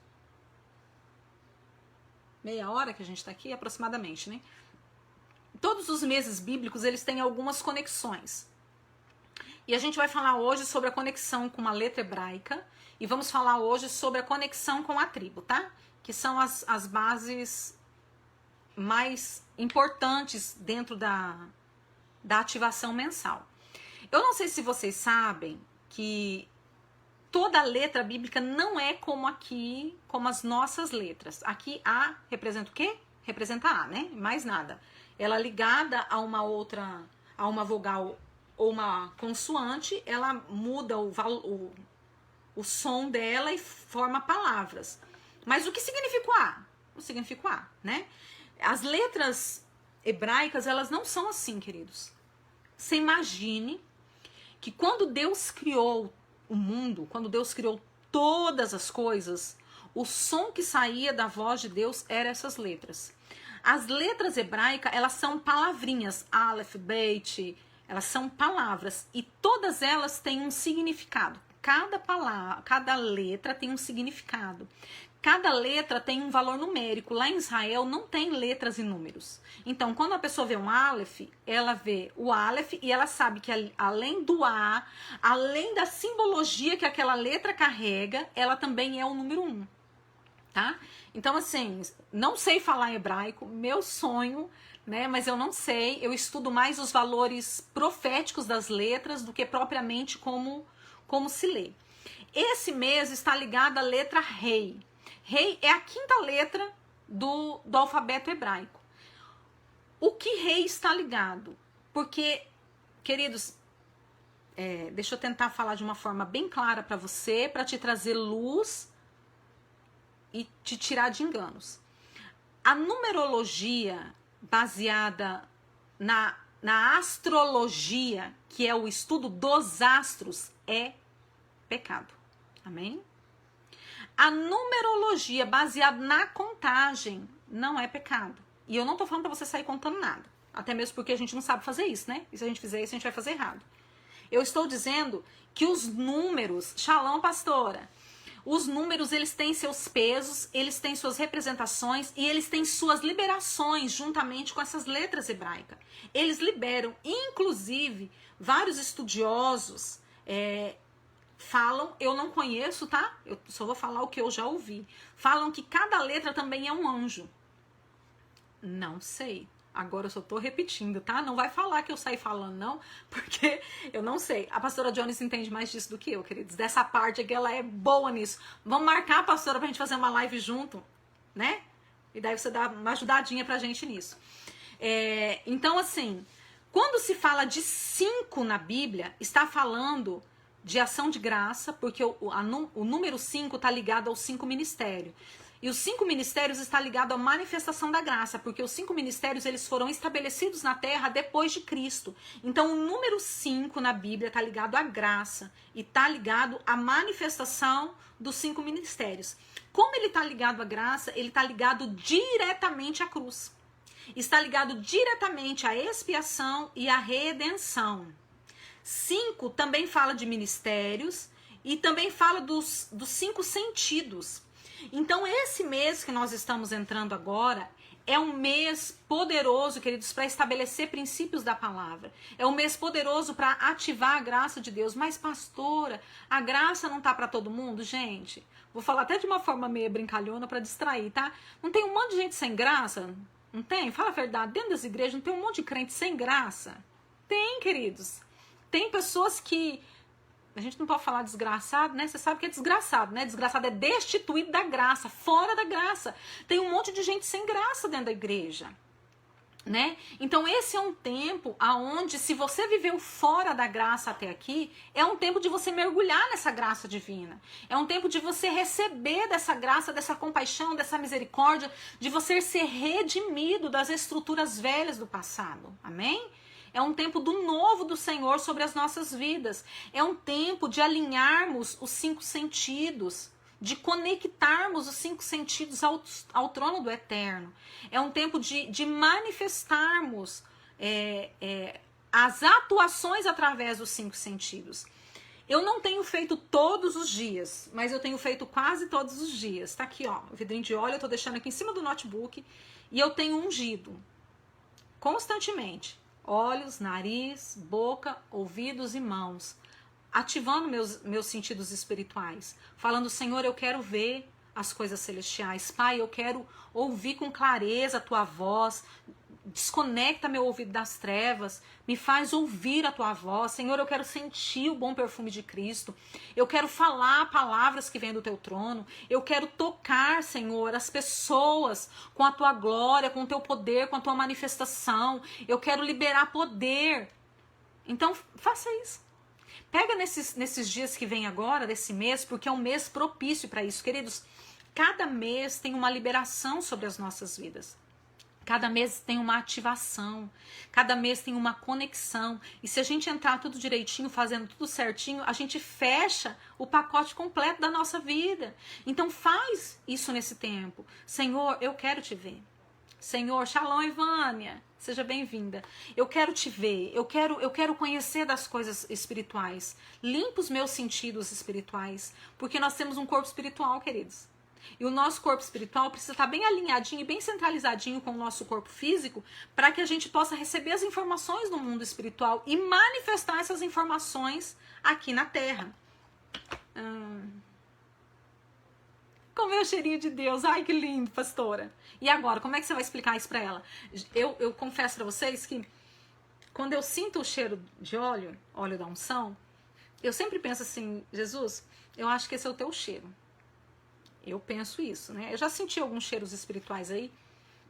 Meia hora que a gente tá aqui, aproximadamente, né? Todos os meses bíblicos, eles têm algumas conexões. E a gente vai falar hoje sobre a conexão com uma letra hebraica. E vamos falar hoje sobre a conexão com a tribo, tá? Que são as bases mais importantes dentro da ativação mensal. Eu não sei se vocês sabem que toda letra bíblica não é como aqui, como as nossas letras. Aqui A representa o quê? Representa A, né? Mais nada. Ela ligada a uma outra, a uma vogal ou uma consoante, ela muda o som dela e forma palavras. Mas o que significa o A? O significa o A, né? As letras hebraicas, elas não são assim, queridos. Você imagine que quando Deus criou o mundo, quando Deus criou todas as coisas, o som que saía da voz de Deus eram essas letras. As letras hebraicas, elas são palavrinhas, Aleph, Beit, elas são palavras e todas elas têm um significado. Cada letra tem um significado. Cada letra tem um valor numérico. Lá em Israel não tem letras e números. Então, quando a pessoa vê um Aleph, ela vê o Aleph e ela sabe que além do A, além da simbologia que aquela letra carrega, ela também é o número 1. Tá? Então, assim, não sei falar hebraico, meu sonho, né? Mas eu não sei, eu estudo mais os valores proféticos das letras do que propriamente como se lê. Esse mês está ligado à letra Rei. Rei é a quinta letra do alfabeto hebraico. O que Rei está ligado? Porque, queridos, deixa eu tentar falar de uma forma bem clara para você, para te trazer luz e te tirar de enganos. A numerologia baseada na astrologia, que é o estudo dos astros, é pecado. Amém? A numerologia baseada na contagem não é pecado. E eu não tô falando pra você sair contando nada. Até mesmo porque a gente não sabe fazer isso, né? E se a gente fizer isso, a gente vai fazer errado. Eu estou dizendo que os números... Shalom, pastora. Os números, eles têm seus pesos, eles têm suas representações e eles têm suas liberações juntamente com essas letras hebraicas. Eles liberam, inclusive, vários estudiosos falam, eu não conheço, tá? Eu só vou falar o que eu já ouvi. Falam que cada letra também é um anjo. Não sei. Agora eu só tô repetindo, tá? Não vai falar que eu saí falando, não, porque eu não sei. A pastora Jones entende mais disso do que eu, queridos. Dessa parte aqui, ela é boa nisso. Vamos marcar, pastora, pra gente fazer uma live junto, né? E daí você dá uma ajudadinha pra gente nisso. Então, assim, quando se fala de 5 na Bíblia, está falando de ação de graça, porque o número 5 está ligado aos 5 ministérios. E os 5 ministérios está ligado à manifestação da graça, porque os 5 ministérios eles foram estabelecidos na terra depois de Cristo. Então o número 5 na Bíblia está ligado à graça e está ligado à manifestação dos 5 ministérios. Como ele está ligado à graça, ele está ligado diretamente à cruz. Está ligado diretamente à expiação e à redenção. 5 também fala de ministérios e também fala dos 5 sentidos. Então, esse mês que nós estamos entrando agora é um mês poderoso, queridos, para estabelecer princípios da palavra. É um mês poderoso para ativar a graça de Deus. Mas, pastora, a graça não tá para todo mundo? Gente, vou falar até de uma forma meio brincalhona para distrair, tá? Não tem um monte de gente sem graça? Não tem? Fala a verdade. Dentro das igrejas não tem um monte de crente sem graça? Tem, queridos. Tem pessoas que... A gente não pode falar desgraçado, né? Você sabe que é desgraçado, né? Desgraçado é destituído da graça, fora da graça. Tem um monte de gente sem graça dentro da igreja, né? Então esse é um tempo aonde, se você viveu fora da graça até aqui, é um tempo de você mergulhar nessa graça divina. É um tempo de você receber dessa graça, dessa compaixão, dessa misericórdia, de você ser redimido das estruturas velhas do passado. Amém? É um tempo do novo do Senhor sobre as nossas vidas. É um tempo de alinharmos os 5 sentidos, de conectarmos os 5 sentidos ao trono do eterno. É um tempo de manifestarmos as atuações através dos 5 sentidos. Eu não tenho feito todos os dias, mas eu tenho feito quase todos os dias. Tá aqui, ó, o vidrinho de óleo, eu tô deixando aqui em cima do notebook. E eu tenho ungido constantemente. Olhos, nariz, boca, ouvidos e mãos. Ativando meus sentidos espirituais. Falando, Senhor, eu quero ver as coisas celestiais. Pai, eu quero ouvir com clareza a tua voz. Desconecta meu ouvido das trevas. Me faz ouvir a tua voz. Senhor, eu quero sentir o bom perfume de Cristo. Eu quero falar palavras que vêm do teu trono. Eu quero tocar, Senhor, as pessoas com a tua glória, com o teu poder, com a tua manifestação. Eu quero liberar poder. Então, faça isso. Pega nesses dias que vem agora, desse mês, porque é um mês propício para isso. Queridos, cada mês tem uma liberação sobre as nossas vidas. Cada mês tem uma ativação, cada mês tem uma conexão. E se a gente entrar tudo direitinho, fazendo tudo certinho, a gente fecha o pacote completo da nossa vida. Então faz isso nesse tempo. Senhor, eu quero te ver. Senhor, Shalom, Ivânia, seja bem-vinda. Eu quero te ver, eu quero conhecer das coisas espirituais. Limpa os meus sentidos espirituais, porque nós temos um corpo espiritual, queridos. E o nosso corpo espiritual precisa estar bem alinhadinho e bem centralizadinho com o nosso corpo físico para que a gente possa receber as informações do mundo espiritual e manifestar essas informações aqui na Terra. Como é o cheirinho de Deus. Ai, que lindo, pastora. E agora, como é que você vai explicar isso para ela? Eu confesso para vocês que quando eu sinto o cheiro de óleo da unção, eu sempre penso assim, Jesus, eu acho que esse é o teu cheiro. Eu penso isso, né? Eu já senti alguns cheiros espirituais aí,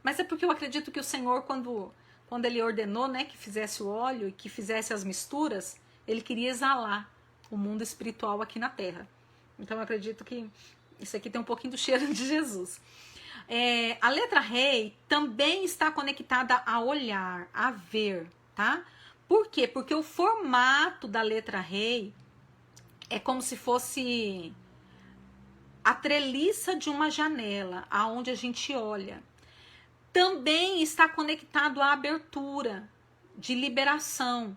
mas é porque eu acredito que o Senhor, quando ele ordenou, né, que fizesse o óleo e que fizesse as misturas, ele queria exalar o mundo espiritual aqui na Terra. Então eu acredito que isso aqui tem um pouquinho do cheiro de Jesus. A letra rei também está conectada a olhar, a ver, tá? Por quê? Porque o formato da letra rei é como se fosse a treliça de uma janela, aonde a gente olha. Também está conectado à abertura de liberação,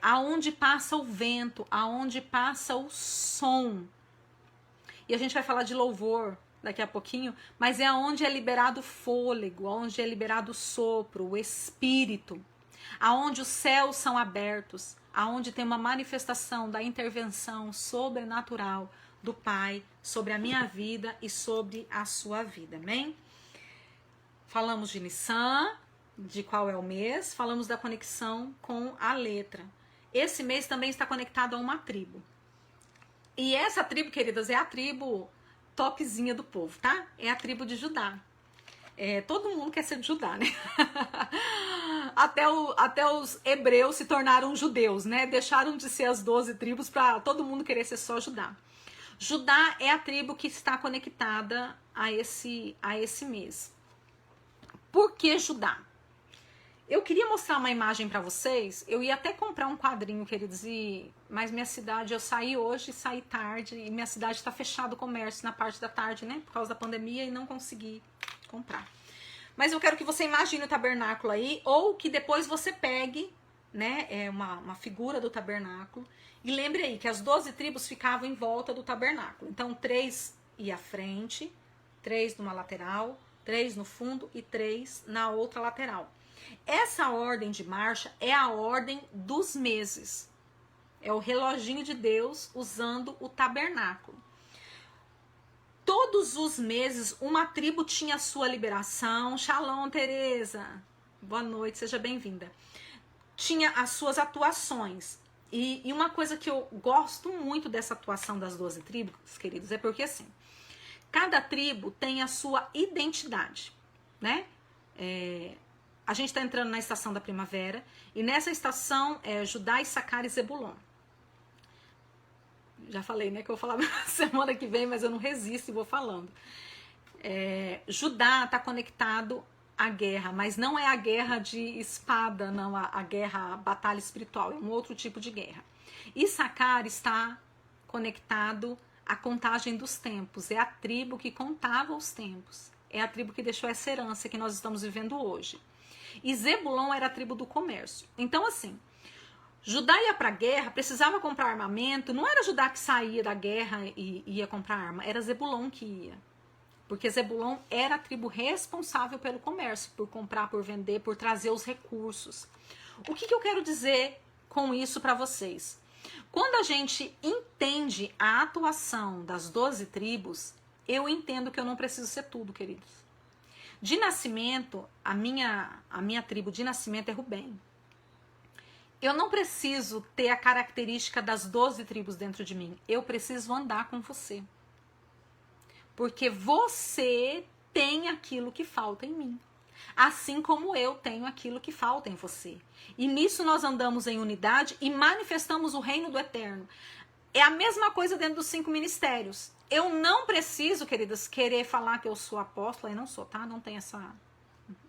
aonde passa o vento, aonde passa o som. E a gente vai falar de louvor daqui a pouquinho, mas é aonde é liberado o fôlego, aonde é liberado o sopro, o espírito, aonde os céus são abertos aonde tem uma manifestação da intervenção sobrenatural do Pai sobre a minha vida e sobre a sua vida, amém? Falamos de Nissan, de qual é o mês, falamos da conexão com a letra. Esse mês também está conectado a uma tribo. E essa tribo, queridas, é a tribo topzinha do povo, tá? É a tribo de Judá. Todo mundo quer ser de Judá, né? Até os hebreus se tornaram judeus, né? Deixaram de ser as 12 tribos para todo mundo querer ser só Judá. Judá é a tribo que está conectada a esse mês. Por que Judá? Eu queria mostrar uma imagem para vocês. Eu ia até comprar um quadrinho, queridos, mas minha cidade, eu saí hoje, saí tarde, e minha cidade está fechado o comércio na parte da tarde, né? Por causa da pandemia, e não consegui comprar. Mas eu quero que você imagine o tabernáculo aí, ou que depois você pegue, né, uma figura do tabernáculo, e lembre aí que as 12 tribos ficavam em volta do tabernáculo. Então, 3 ia à frente, 3 numa lateral, 3 no fundo e 3 na outra lateral. Essa ordem de marcha é a ordem dos meses. É o reloginho de Deus usando o tabernáculo. Todos os meses, uma tribo tinha a sua liberação. Shalom, Tereza. Boa noite, seja bem-vinda. Tinha as suas atuações. E uma coisa que eu gosto muito dessa atuação das 12 tribos, queridos, é porque assim, cada tribo tem a sua identidade, né? A gente está entrando na estação da primavera, e nessa estação é Judá, Issacar e Zebulon. Já falei, né, que eu vou falar semana que vem, mas eu não resisto e vou falando. Judá está conectado à guerra, mas não é a guerra de espada, não, a guerra, a batalha espiritual, é um outro tipo de guerra. Issacar está conectado à contagem dos tempos, é a tribo que contava os tempos, é a tribo que deixou essa herança que nós estamos vivendo hoje. E Zebulon era a tribo do comércio. Então, assim, Judá ia para a guerra, precisava comprar armamento, não era Judá que saía da guerra e ia comprar arma, era Zebulon que ia. Porque Zebulon era a tribo responsável pelo comércio, por comprar, por vender, por trazer os recursos. O que eu quero dizer com isso para vocês? Quando a gente entende a atuação das 12 tribos, eu entendo que eu não preciso ser tudo, queridos. De nascimento, a minha tribo de nascimento é Rubem. Eu não preciso ter a característica das 12 tribos dentro de mim. Eu preciso andar com você. Porque você tem aquilo que falta em mim. Assim como eu tenho aquilo que falta em você. E nisso nós andamos em unidade e manifestamos o reino do eterno. É a mesma coisa dentro dos 5 ministérios. Eu não preciso, queridas, querer falar que eu sou apóstola, e não sou, tá? Não tem essa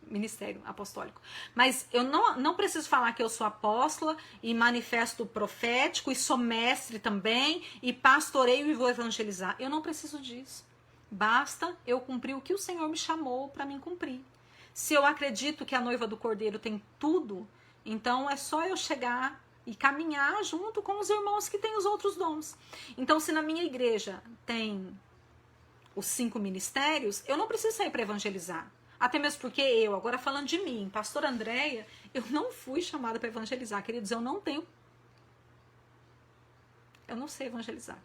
ministério apostólico. Mas eu não preciso falar que eu sou apóstola e manifesto profético e sou mestre também e pastoreio e vou evangelizar. Eu não preciso disso. Basta eu cumprir o que o Senhor me chamou para mim cumprir. Se eu acredito que a noiva do Cordeiro tem tudo, então é só eu chegar e caminhar junto com os irmãos que têm os outros dons. Então, se na minha igreja tem os 5 ministérios, eu não preciso sair para evangelizar. Até mesmo porque eu, agora falando de mim, pastora Andréia, eu não fui chamada para evangelizar, queridos, eu não sei evangelizar.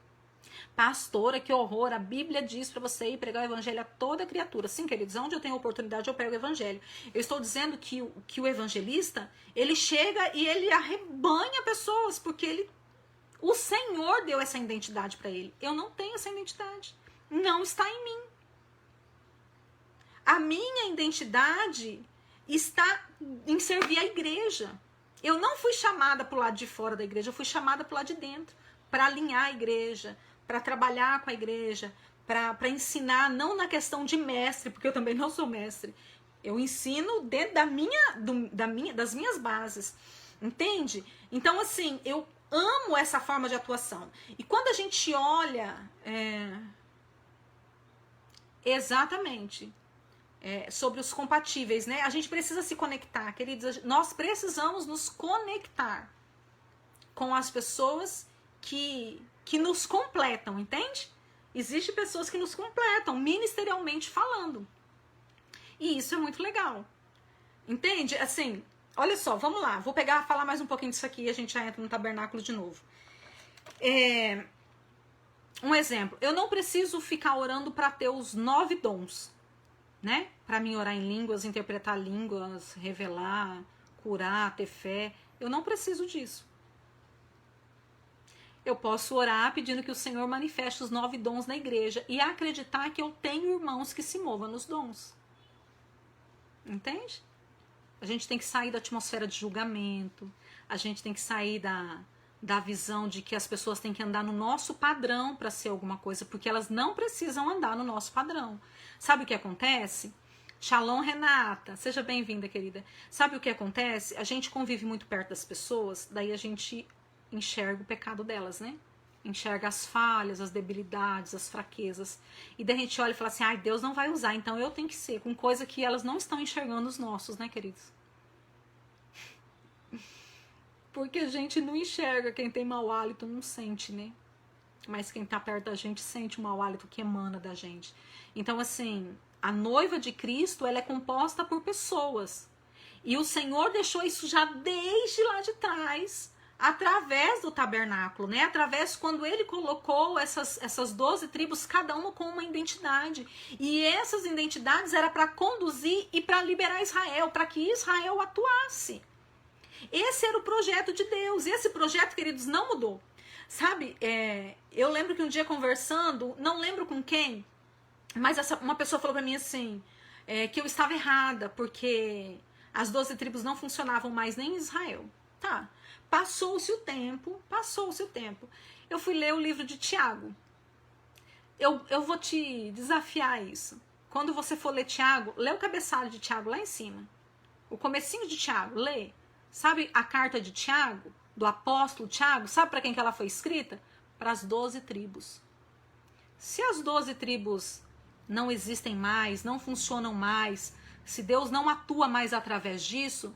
Pastora, que horror, a Bíblia diz para você ir pregar o evangelho a toda criatura. Sim, queridos, onde eu tenho oportunidade eu prego o evangelho. Eu estou dizendo que o evangelista, ele chega e ele arrebanha pessoas, porque o Senhor deu essa identidade para ele. Eu não tenho essa identidade. Não está em mim. A minha identidade está em servir a igreja. Eu não fui chamada para o lado de fora da igreja, eu fui chamada para o lado de dentro, para alinhar a igreja, para trabalhar com a igreja, para ensinar, não na questão de mestre, porque eu também não sou mestre. Eu ensino dentro das minhas bases, entende? Então, assim, eu amo essa forma de atuação. E quando a gente olha, exatamente, sobre os compatíveis, né? A gente precisa se conectar, queridos. Nós precisamos nos conectar com as pessoas que nos completam, entende? Existem pessoas que nos completam, ministerialmente falando. E isso é muito legal. Entende? Assim, olha só, vamos lá. Vou falar mais um pouquinho disso aqui e a gente já entra no tabernáculo de novo. Um exemplo. Eu não preciso ficar orando para ter os 9 dons, né? Para mim orar em línguas, interpretar línguas, revelar, curar, ter fé. Eu não preciso disso. Eu posso orar pedindo que o Senhor manifeste os 9 dons na igreja e acreditar que eu tenho irmãos que se movam nos dons. Entende? A gente tem que sair da atmosfera de julgamento, a gente tem que sair da visão de que as pessoas têm que andar no nosso padrão para ser alguma coisa, porque elas não precisam andar no nosso padrão. Sabe o que acontece? Shalom, Renata, seja bem-vinda, querida. Sabe o que acontece? A gente convive muito perto das pessoas, daí a gente enxerga o pecado delas, né? Enxerga as falhas, as debilidades, as fraquezas. E daí a gente olha e fala assim, ai, Deus não vai usar, então eu tenho que ser, com coisa que elas não estão enxergando os nossos, né, queridos? Porque a gente não enxerga, quem tem mau hálito não sente, né? Mas quem tá perto da gente sente o mau hálito que emana da gente. Então, assim, a noiva de Cristo, ela é composta por pessoas. E o Senhor deixou isso já desde lá de trás, através do tabernáculo, né? Através quando ele colocou essas 12 tribos, cada uma com uma identidade. E essas identidades era para conduzir e para liberar Israel, para que Israel atuasse. Esse era o projeto de Deus. E esse projeto, queridos, não mudou. Sabe, eu lembro que um dia conversando, não lembro com quem, mas uma pessoa falou para mim assim, que eu estava errada, porque as 12 tribos não funcionavam mais nem em Israel. Tá. Passou-se o tempo. Eu fui ler o livro de Tiago. Eu vou te desafiar a isso. Quando você for ler Tiago, lê o cabeçalho de Tiago lá em cima. O comecinho de Tiago, lê. Sabe a carta de Tiago, do apóstolo Tiago? Sabe para quem que ela foi escrita? Para as 12 tribos. Se as 12 tribos não existem mais, não funcionam mais, se Deus não atua mais através disso,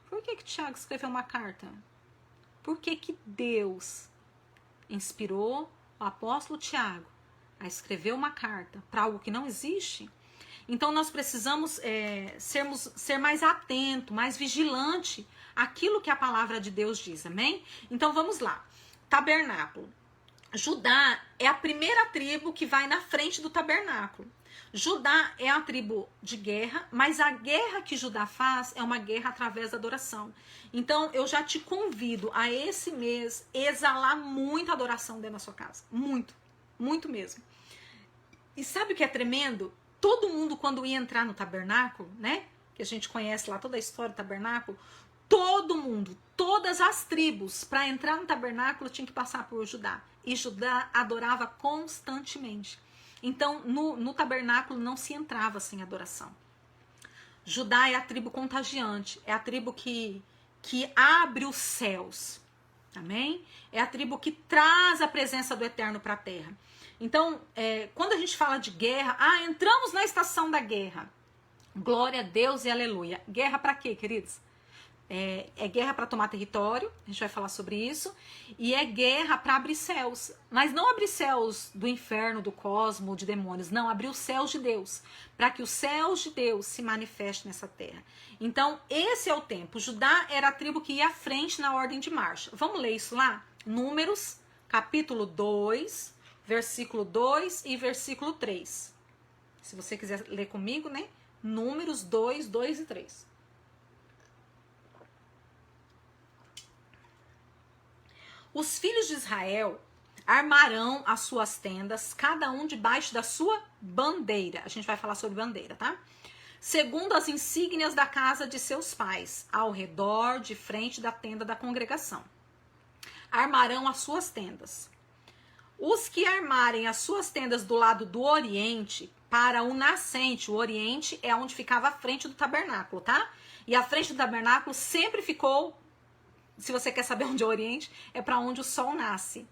por que Tiago escreveu uma carta? Por que Deus inspirou o apóstolo Tiago a escrever uma carta para algo que não existe? Então nós precisamos ser mais atento, mais vigilante àquilo que a palavra de Deus diz, amém? Então vamos lá, tabernáculo. Judá é a primeira tribo que vai na frente do tabernáculo. Judá é a tribo de guerra, mas a guerra que Judá faz é uma guerra através da adoração. Então, eu já te convido a esse mês exalar muita adoração dentro da sua casa. Muito, muito mesmo. E sabe o que é tremendo? Todo mundo, quando ia entrar no tabernáculo, né? Que a gente conhece lá toda a história do tabernáculo, todo mundo, todas as tribos, para entrar no tabernáculo, tinha que passar por Judá. E Judá adorava constantemente. Então, no tabernáculo não se entrava sem adoração. Judá é a tribo contagiante, é a tribo que abre os céus, amém? É a tribo que traz a presença do Eterno para a terra. Então, quando a gente fala de guerra, entramos na estação da guerra. Glória a Deus e aleluia. Guerra para quê, queridos? É guerra para tomar território, a gente vai falar sobre isso, e é guerra para abrir céus, mas não abrir céus do inferno, do cosmo, de demônios, não, abrir os céus de Deus, para que os céus de Deus se manifestem nessa terra. Então, esse é o tempo. Judá era a tribo que ia à frente na ordem de marcha. Vamos ler isso lá? Números, capítulo 2, versículo 2 e versículo 3. Se você quiser ler comigo, né? Números 2, 2 e 3. Os filhos de Israel armarão as suas tendas, cada um debaixo da sua bandeira. A gente vai falar sobre bandeira, tá? Segundo as insígnias da casa de seus pais, ao redor, de frente da tenda da congregação. Armarão as suas tendas. Os que armarem as suas tendas do lado do oriente, para o nascente, o oriente é onde ficava a frente do tabernáculo, tá? E a frente do tabernáculo sempre ficou, se você quer saber onde é o oriente, é para onde o sol nasce.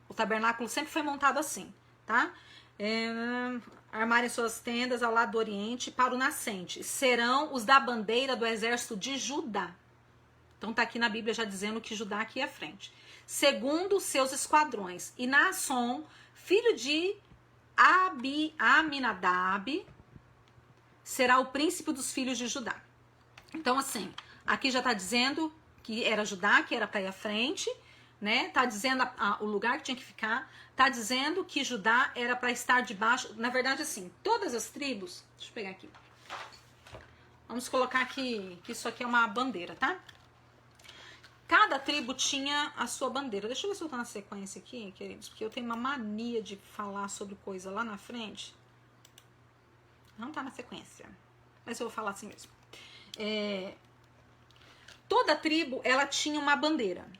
O tabernáculo sempre foi montado assim, tá? Armarem suas tendas ao lado do oriente para o nascente. Serão os da bandeira do exército de Judá. Então tá aqui na Bíblia já dizendo que Judá aqui é a frente. Segundo seus esquadrões. E Naasson, filho de Aminadab, será o príncipe dos filhos de Judá. Então, assim, aqui já tá dizendo que era Judá, que era para ir à frente, né? Tá dizendo o lugar que tinha que ficar. Tá dizendo que Judá era para estar debaixo. Na verdade, assim, todas as tribos. Deixa eu pegar aqui. Vamos colocar aqui que isso aqui é uma bandeira, tá? Cada tribo tinha a sua bandeira. Deixa eu ver se eu tô na sequência aqui, queridos, porque eu tenho uma mania de falar sobre coisa lá na frente. Não tá na sequência, mas eu vou falar assim mesmo. Toda tribo, ela tinha uma bandeira.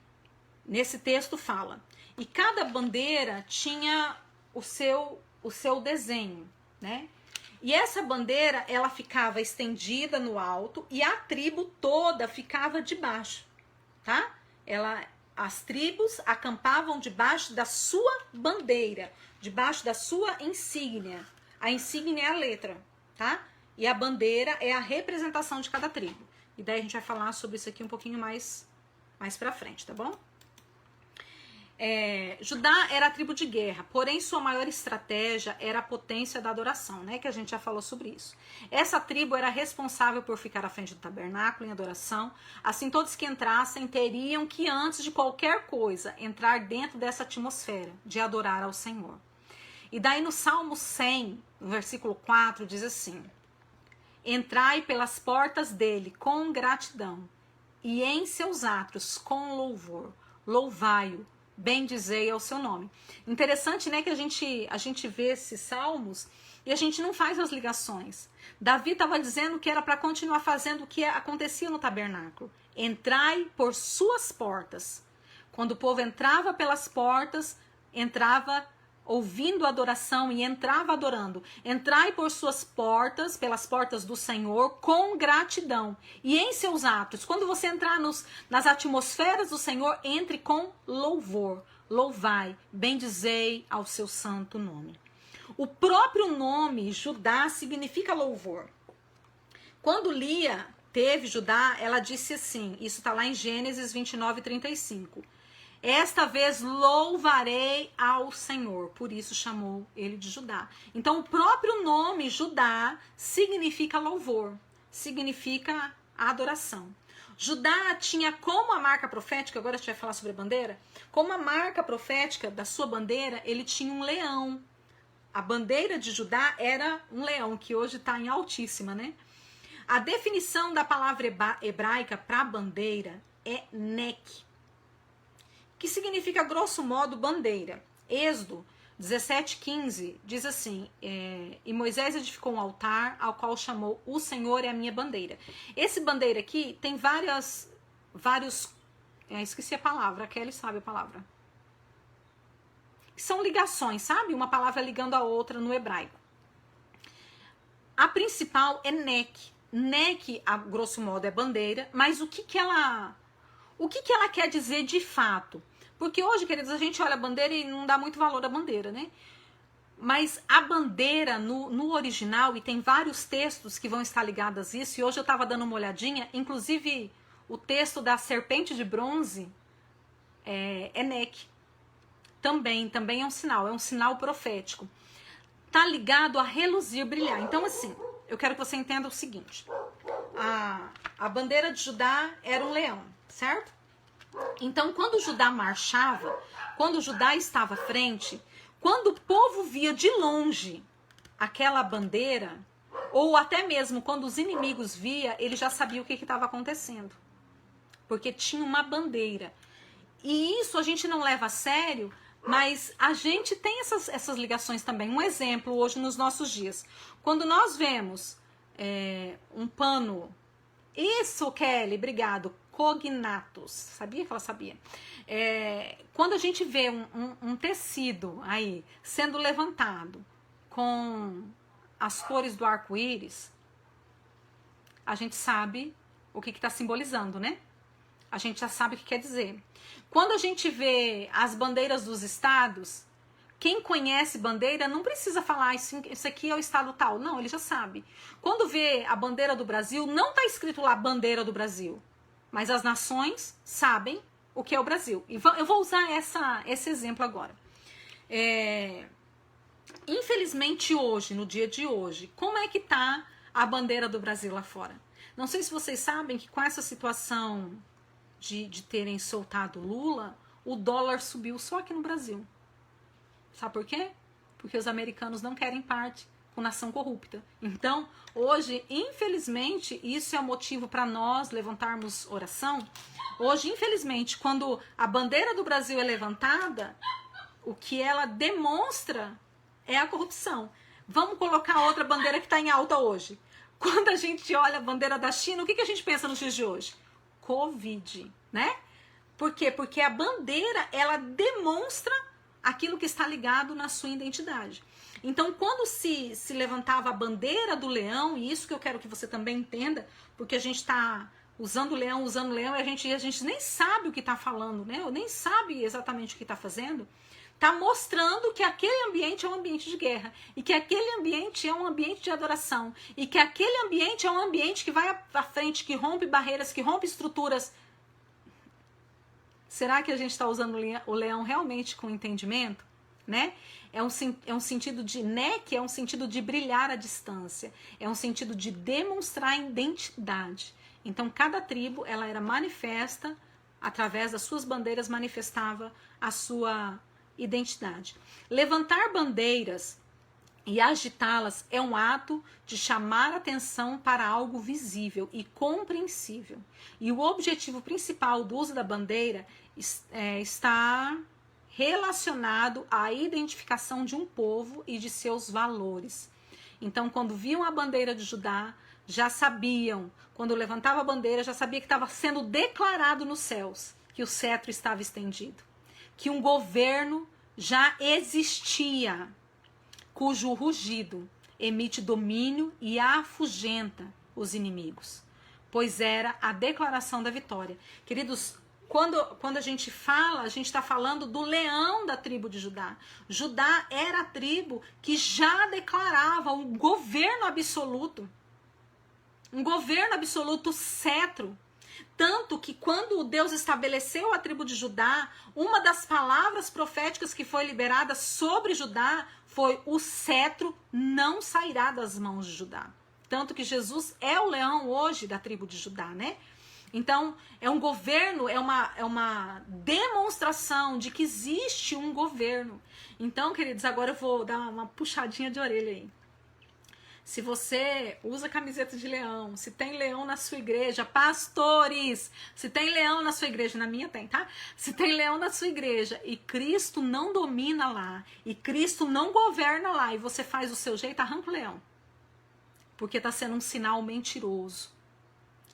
Nesse texto fala. E cada bandeira tinha o seu desenho, né? E essa bandeira, ela ficava estendida no alto e a tribo toda ficava debaixo, tá? As tribos acampavam debaixo da sua bandeira, debaixo da sua insígnia. A insígnia é a letra, tá? E a bandeira é a representação de cada tribo. E daí a gente vai falar sobre isso aqui um pouquinho mais pra frente, tá bom? Judá era a tribo de guerra, porém sua maior estratégia era a potência da adoração, né? Que a gente já falou sobre isso. Essa tribo era responsável por ficar à frente do tabernáculo em adoração. Assim, todos que entrassem teriam que, antes de qualquer coisa, entrar dentro dessa atmosfera de adorar ao Senhor. E daí no Salmo 100, no versículo 4, diz assim: entrai pelas portas dele com gratidão, e em seus átrios com louvor, louvai-o, bendizei ao seu nome. Interessante, né, que a gente vê esses salmos e a gente não faz as ligações. Davi estava dizendo que era para continuar fazendo o que acontecia no tabernáculo. Entrai por suas portas. Quando o povo entrava pelas portas, entrava ouvindo a adoração e entrava adorando. Entrai por suas portas, pelas portas do Senhor, com gratidão. E em seus atos, quando você entrar nas atmosferas do Senhor, entre com louvor. Louvai, bendizei ao seu santo nome. O próprio nome Judá significa louvor. Quando Lia teve Judá, ela disse assim, isso está lá em Gênesis 29:35. Esta vez louvarei ao Senhor, por isso chamou ele de Judá. Então o próprio nome Judá significa louvor, significa adoração. Judá tinha como a marca profética, agora a gente vai falar sobre a bandeira, como a marca profética da sua bandeira, ele tinha um leão. A bandeira de Judá era um leão, que hoje está em altíssima, né? A definição da palavra hebraica para bandeira é nek, que significa, grosso modo, bandeira. Êxodo 17:15 diz assim, e Moisés edificou um altar ao qual chamou o Senhor é a minha bandeira. Esse bandeira aqui tem vários, esqueci a palavra, a Kelly sabe a palavra. São ligações, sabe? Uma palavra ligando a outra no hebraico. A principal é nek. Nek, a grosso modo, é bandeira, mas o que ela quer dizer de fato? Porque hoje, queridos, a gente olha a bandeira e não dá muito valor à bandeira, né? Mas a bandeira, no original, e tem vários textos que vão estar ligados a isso, e hoje eu estava dando uma olhadinha, inclusive o texto da serpente de bronze é nek. Também é um sinal profético. Tá ligado a reluzir, brilhar. Então, assim, eu quero que você entenda o seguinte. A bandeira de Judá era um leão, certo? Então, quando Judá marchava, quando Judá estava à frente, quando o povo via de longe aquela bandeira, ou até mesmo quando os inimigos via, ele já sabia o que estava acontecendo. Porque tinha uma bandeira. E isso a gente não leva a sério, mas a gente tem essas ligações também. Um exemplo hoje nos nossos dias. Quando nós vemos um pano... Isso, Kelly, obrigado. Cognatus. Sabia que ela sabia? Quando a gente vê um tecido aí sendo levantado com as cores do arco-íris, a gente sabe o que está simbolizando, né? A gente já sabe o que quer dizer. Quando a gente vê as bandeiras dos estados, quem conhece bandeira não precisa falar isso aqui é o estado tal. Não, ele já sabe. Quando vê a bandeira do Brasil, não está escrito lá bandeira do Brasil. Mas as nações sabem o que é o Brasil. E eu vou usar esse exemplo agora. Infelizmente hoje, no dia de hoje, como é que está a bandeira do Brasil lá fora? Não sei se vocês sabem que com essa situação de terem soltado Lula, o dólar subiu só aqui no Brasil. Sabe por quê? Porque os americanos não querem parte com nação corrupta. Então, hoje, infelizmente, isso é o motivo para nós levantarmos oração. Hoje, infelizmente, quando a bandeira do Brasil é levantada, o que ela demonstra é a corrupção. Vamos colocar outra bandeira que está em alta hoje. Quando a gente olha a bandeira da China, o que a gente pensa nos dias de hoje? Covid, né? Por quê? Porque a bandeira, ela demonstra aquilo que está ligado na sua identidade. Então, quando se levantava a bandeira do leão, e isso que eu quero que você também entenda, porque a gente está usando o leão, e a gente nem sabe o que está falando, né? Ou nem sabe exatamente o que está fazendo, está mostrando que aquele ambiente é um ambiente de guerra, e que aquele ambiente é um ambiente de adoração, e que aquele ambiente é um ambiente que vai à frente, que rompe barreiras, que rompe estruturas. Será que a gente está usando o leão realmente com entendimento? Né? É um sentido de que é um sentido de brilhar à distância, é um sentido de demonstrar identidade. Então, cada tribo, ela era manifesta, através das suas bandeiras, manifestava a sua identidade. Levantar bandeiras e agitá-las é um ato de chamar atenção para algo visível e compreensível. E o objetivo principal do uso da bandeira está relacionado à identificação de um povo e de seus valores. Então, quando viam a bandeira de Judá, já sabiam, quando levantava a bandeira, já sabia que estava sendo declarado nos céus, que o cetro estava estendido, que um governo já existia, cujo rugido emite domínio e afugenta os inimigos, pois era a declaração da vitória. Queridos, quando a gente fala, a gente está falando do leão da tribo de Judá. Judá era a tribo que já declarava um governo absoluto cetro. Tanto que quando Deus estabeleceu a tribo de Judá, uma das palavras proféticas que foi liberada sobre Judá foi: o cetro não sairá das mãos de Judá. Tanto que Jesus é o leão hoje da tribo de Judá, né? Então, é um governo, é uma demonstração de que existe um governo. Então, queridos, agora eu vou dar uma puxadinha de orelha aí. Se você usa camiseta de leão, se tem leão na sua igreja, pastores, se tem leão na sua igreja, na minha tem, tá? Se tem leão na sua igreja e Cristo não domina lá, e Cristo não governa lá, e você faz o seu jeito, arranca o leão. Porque tá sendo um sinal mentiroso.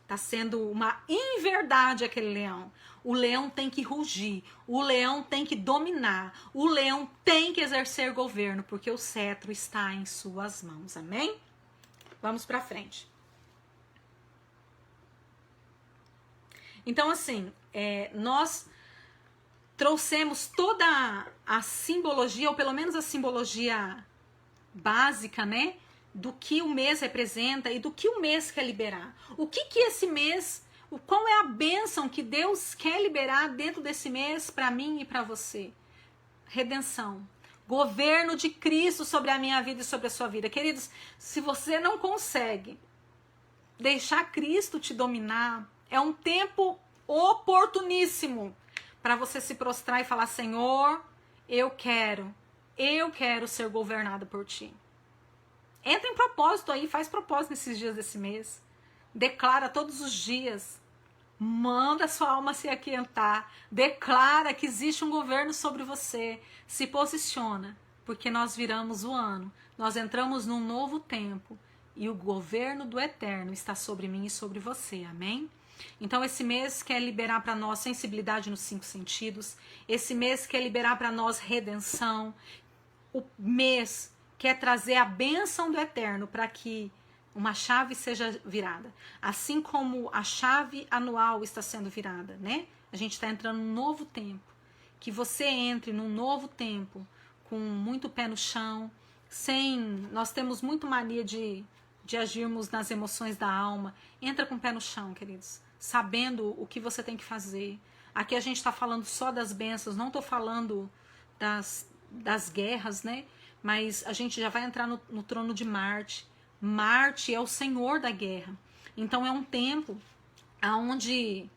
Tá sendo uma inverdade aquele leão. O leão tem que rugir, o leão tem que dominar, o leão tem que exercer governo, porque o cetro está em suas mãos, amém? Vamos para frente. Então, assim, nós trouxemos toda a simbologia, ou pelo menos a simbologia básica, né? Do que o mês representa e do que o mês quer liberar. O que esse mês, qual é a bênção que Deus quer liberar dentro desse mês para mim e para você? Redenção. Governo de Cristo sobre a minha vida e sobre a sua vida. Queridos, se você não consegue deixar Cristo te dominar, é um tempo oportuníssimo para você se prostrar e falar: Senhor, eu quero ser governado por ti. Entra em propósito aí, faz propósito nesses dias desse mês. Declara todos os dias. Manda a sua alma se aquietar. Declara que existe um governo sobre você. Se posiciona, porque nós viramos o ano. Nós entramos num novo tempo. E o governo do eterno está sobre mim e sobre você. Amém? Então esse mês quer liberar para nós sensibilidade nos 5 sentidos. Esse mês quer liberar para nós redenção. O mês quer trazer a bênção do eterno para que uma chave seja virada. Assim como a chave anual está sendo virada, né? A gente está entrando num novo tempo. Que você entre num novo tempo com muito pé no chão, nós temos muito mania de agirmos nas emoções da alma. Entra com o pé no chão, queridos, sabendo o que você tem que fazer. Aqui a gente está falando só das bênçãos, não estou falando das guerras, né? Mas a gente já vai entrar no trono de Marte. Marte é o senhor da guerra. Então é um tempo onde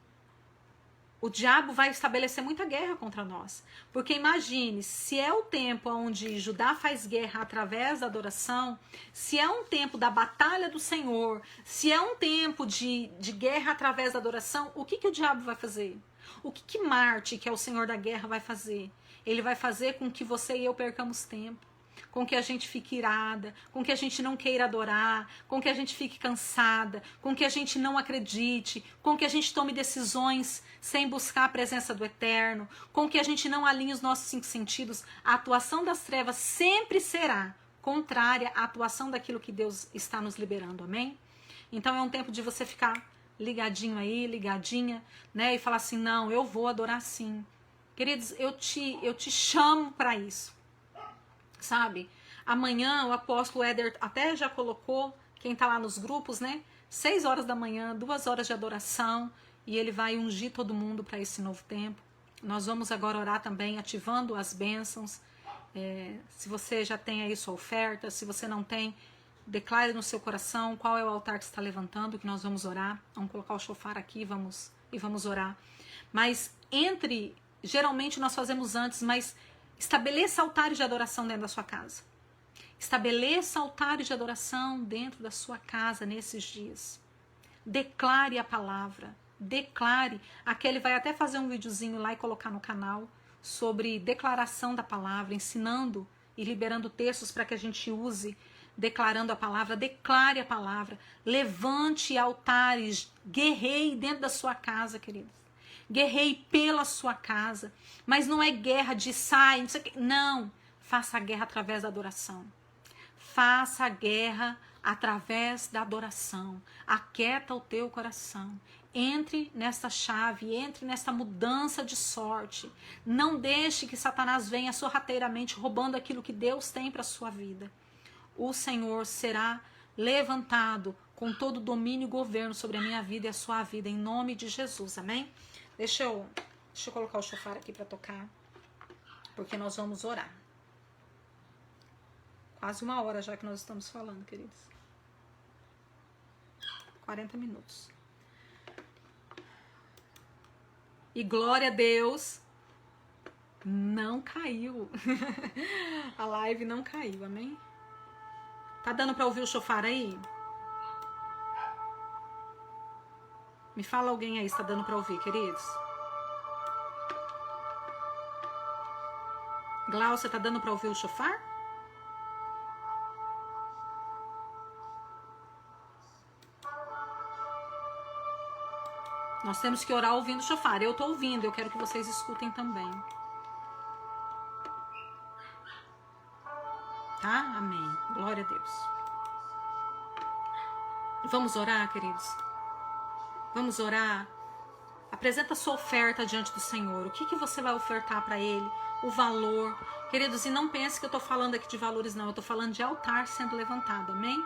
o diabo vai estabelecer muita guerra contra nós. Porque imagine, se é o tempo onde Judá faz guerra através da adoração, se é um tempo da batalha do Senhor, se é um tempo de guerra através da adoração, o que o diabo vai fazer? O que Marte, que é o Senhor da guerra, vai fazer? Ele vai fazer com que você e eu percamos tempo, com que a gente fique irada, com que a gente não queira adorar, com que a gente fique cansada, com que a gente não acredite, com que a gente tome decisões sem buscar a presença do Eterno, com que a gente não alinhe os nossos 5 sentidos. A atuação das trevas sempre será contrária à atuação daquilo que Deus está nos liberando, amém? Então é um tempo de você ficar ligadinho aí, ligadinha, né? E falar assim, não, eu vou adorar sim. Queridos, eu te chamo para isso. Sabe? Amanhã o apóstolo Éder até já colocou, quem tá lá nos grupos, né? 6 horas da manhã, 2 horas de adoração, e ele vai ungir todo mundo para esse novo tempo. Nós vamos agora orar também, ativando as bênçãos. Se você já tem aí sua oferta, se você não tem, declare no seu coração qual é o altar que você está levantando, que nós vamos orar. Vamos colocar o shofar aqui e vamos orar. Mas geralmente nós fazemos antes, mas estabeleça altares de adoração dentro da sua casa. Estabeleça altares de adoração dentro da sua casa nesses dias. Declare a palavra. Declare. A Kelly vai até fazer um videozinho lá e colocar no canal sobre declaração da palavra, ensinando e liberando textos para que a gente use, declarando a palavra. Declare a palavra. Levante altares. Guerreie dentro da sua casa, queridos. Guerreie pela sua casa, mas não é guerra de sai, não sei o que. Não, faça a guerra através da adoração. Faça a guerra através da adoração. Aquieta o teu coração. Entre nesta chave, entre nesta mudança de sorte. Não deixe que Satanás venha sorrateiramente roubando aquilo que Deus tem para a sua vida. O Senhor será levantado com todo o domínio e governo sobre a minha vida e a sua vida, em nome de Jesus, amém? Deixa eu colocar o shofar aqui para tocar, porque nós vamos orar. Quase 1 hora já que nós estamos falando, queridos. 40 minutos. E glória a Deus, não caiu. A live não caiu, amém? Tá dando para ouvir o shofar aí? Me fala alguém aí se tá dando pra ouvir, queridos. Glaucia, tá dando pra ouvir o shofar? Nós temos que orar ouvindo o shofar. Eu tô ouvindo, eu quero que vocês escutem também. Tá? Amém. Glória a Deus. Vamos orar, queridos? Vamos orar. Apresenta a sua oferta diante do Senhor. O que você vai ofertar para Ele? O valor. Queridos, e não pense que eu estou falando aqui de valores, não. Eu estou falando de altar sendo levantado, amém?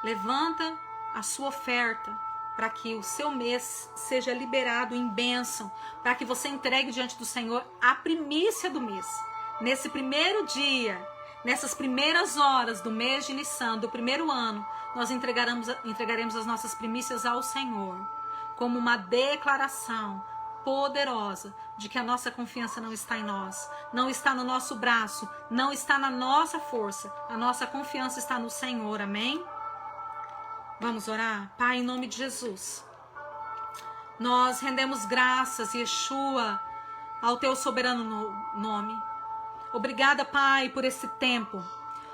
Levanta a sua oferta para que o seu mês seja liberado em bênção, para que você entregue diante do Senhor a primícia do mês. Nesse primeiro dia, nessas primeiras horas do mês de Nissan, do primeiro ano, nós entregaremos as nossas primícias ao Senhor, como uma declaração poderosa de que a nossa confiança não está em nós, não está no nosso braço, não está na nossa força, a nossa confiança está no Senhor, amém? Vamos orar? Pai, em nome de Jesus, nós rendemos graças, Yeshua, ao teu soberano nome. Obrigada, Pai, por esse tempo.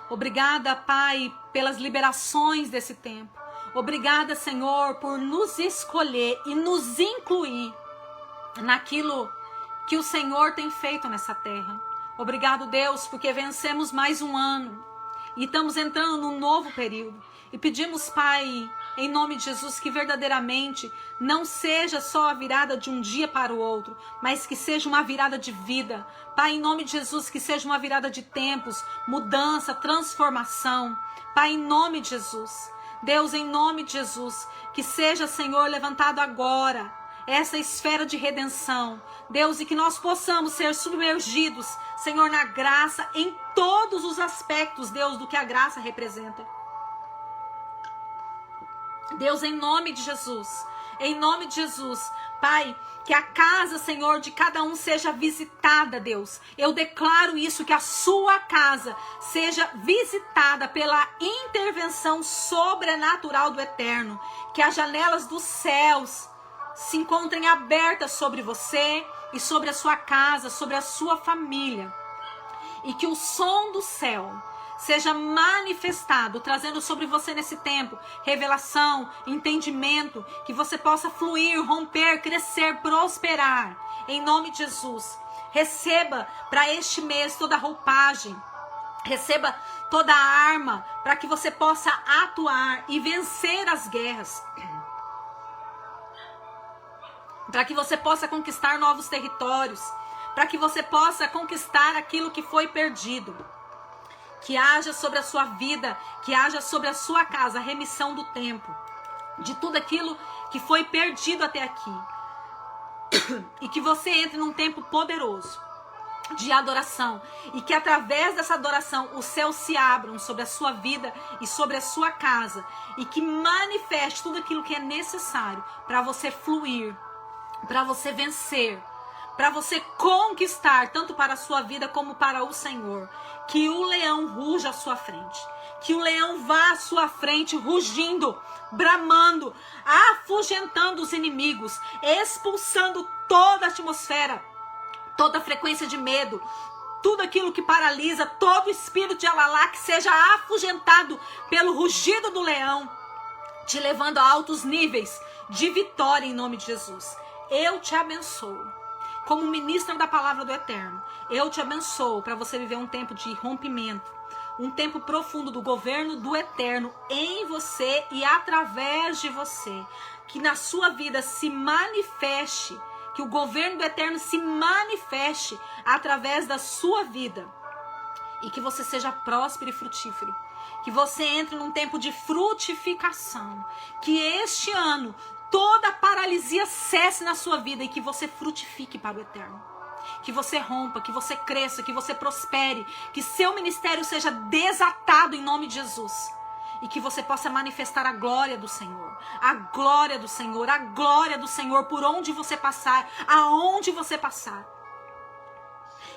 Obrigada, Pai, pelas liberações desse tempo. Obrigada, Senhor, por nos escolher e nos incluir naquilo que o Senhor tem feito nessa terra. Obrigado, Deus, porque vencemos mais um ano e estamos entrando num novo período. E pedimos, Pai, em nome de Jesus, que verdadeiramente não seja só a virada de um dia para o outro, mas que seja uma virada de vida. Pai, em nome de Jesus, que seja uma virada de tempos, mudança, transformação. Pai, em nome de Jesus. Deus, em nome de Jesus, que seja, Senhor, levantado agora essa esfera de redenção. Deus, e que nós possamos ser submergidos, Senhor, na graça, em todos os aspectos, Deus, do que a graça representa. Deus, em nome de Jesus, em nome de Jesus, Pai, que a casa, Senhor, de cada um seja visitada, Deus. Eu declaro isso, que a sua casa seja visitada pela intervenção sobrenatural do Eterno. Que as janelas dos céus se encontrem abertas sobre você e sobre a sua casa, sobre a sua família. E que o som do céu seja manifestado, trazendo sobre você nesse tempo revelação, entendimento, que você possa fluir, romper, crescer, prosperar. Em nome de Jesus, receba para este mês toda a roupagem, receba toda a arma, para que você possa atuar e vencer as guerras, para que você possa conquistar novos territórios, para que você possa conquistar aquilo que foi perdido. Que haja sobre a sua vida, que haja sobre a sua casa a remissão do tempo, de tudo aquilo que foi perdido até aqui. E que você entre num tempo poderoso de adoração. E que através dessa adoração os céus se abram sobre a sua vida e sobre a sua casa. E que manifeste tudo aquilo que é necessário para você fluir, para você vencer, para você conquistar, tanto para a sua vida como para o Senhor. Que o leão ruja à sua frente. Que o leão vá à sua frente rugindo, bramando, afugentando os inimigos, expulsando toda a atmosfera, toda a frequência de medo, tudo aquilo que paralisa, todo espírito de alalá que seja afugentado pelo rugido do leão, te levando a altos níveis de vitória em nome de Jesus. Eu te abençoo. Como ministra da palavra do Eterno, eu te abençoo para você viver um tempo de rompimento, um tempo profundo do governo do Eterno em você e através de você. Que na sua vida se manifeste, que o governo do Eterno se manifeste através da sua vida. E que você seja próspero e frutífero. Que você entre num tempo de frutificação. Que este ano toda paralisia cesse na sua vida e que você frutifique para o Eterno. Que você rompa, que você cresça, que você prospere, que seu ministério seja desatado em nome de Jesus. E que você possa manifestar a glória do Senhor. A glória do Senhor, a glória do Senhor por onde você passar, aonde você passar.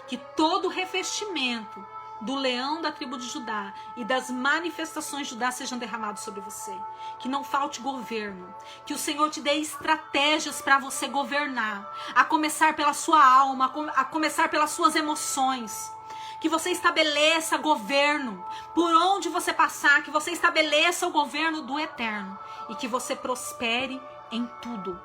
Que todo revestimento do leão da tribo de Judá e das manifestações de Judá sejam derramados sobre você. Que não falte governo. Que o Senhor te dê estratégias para você governar. A começar pela sua alma, a começar pelas suas emoções. Que você estabeleça governo por onde você passar. Que você estabeleça o governo do Eterno. E que você prospere em tudo.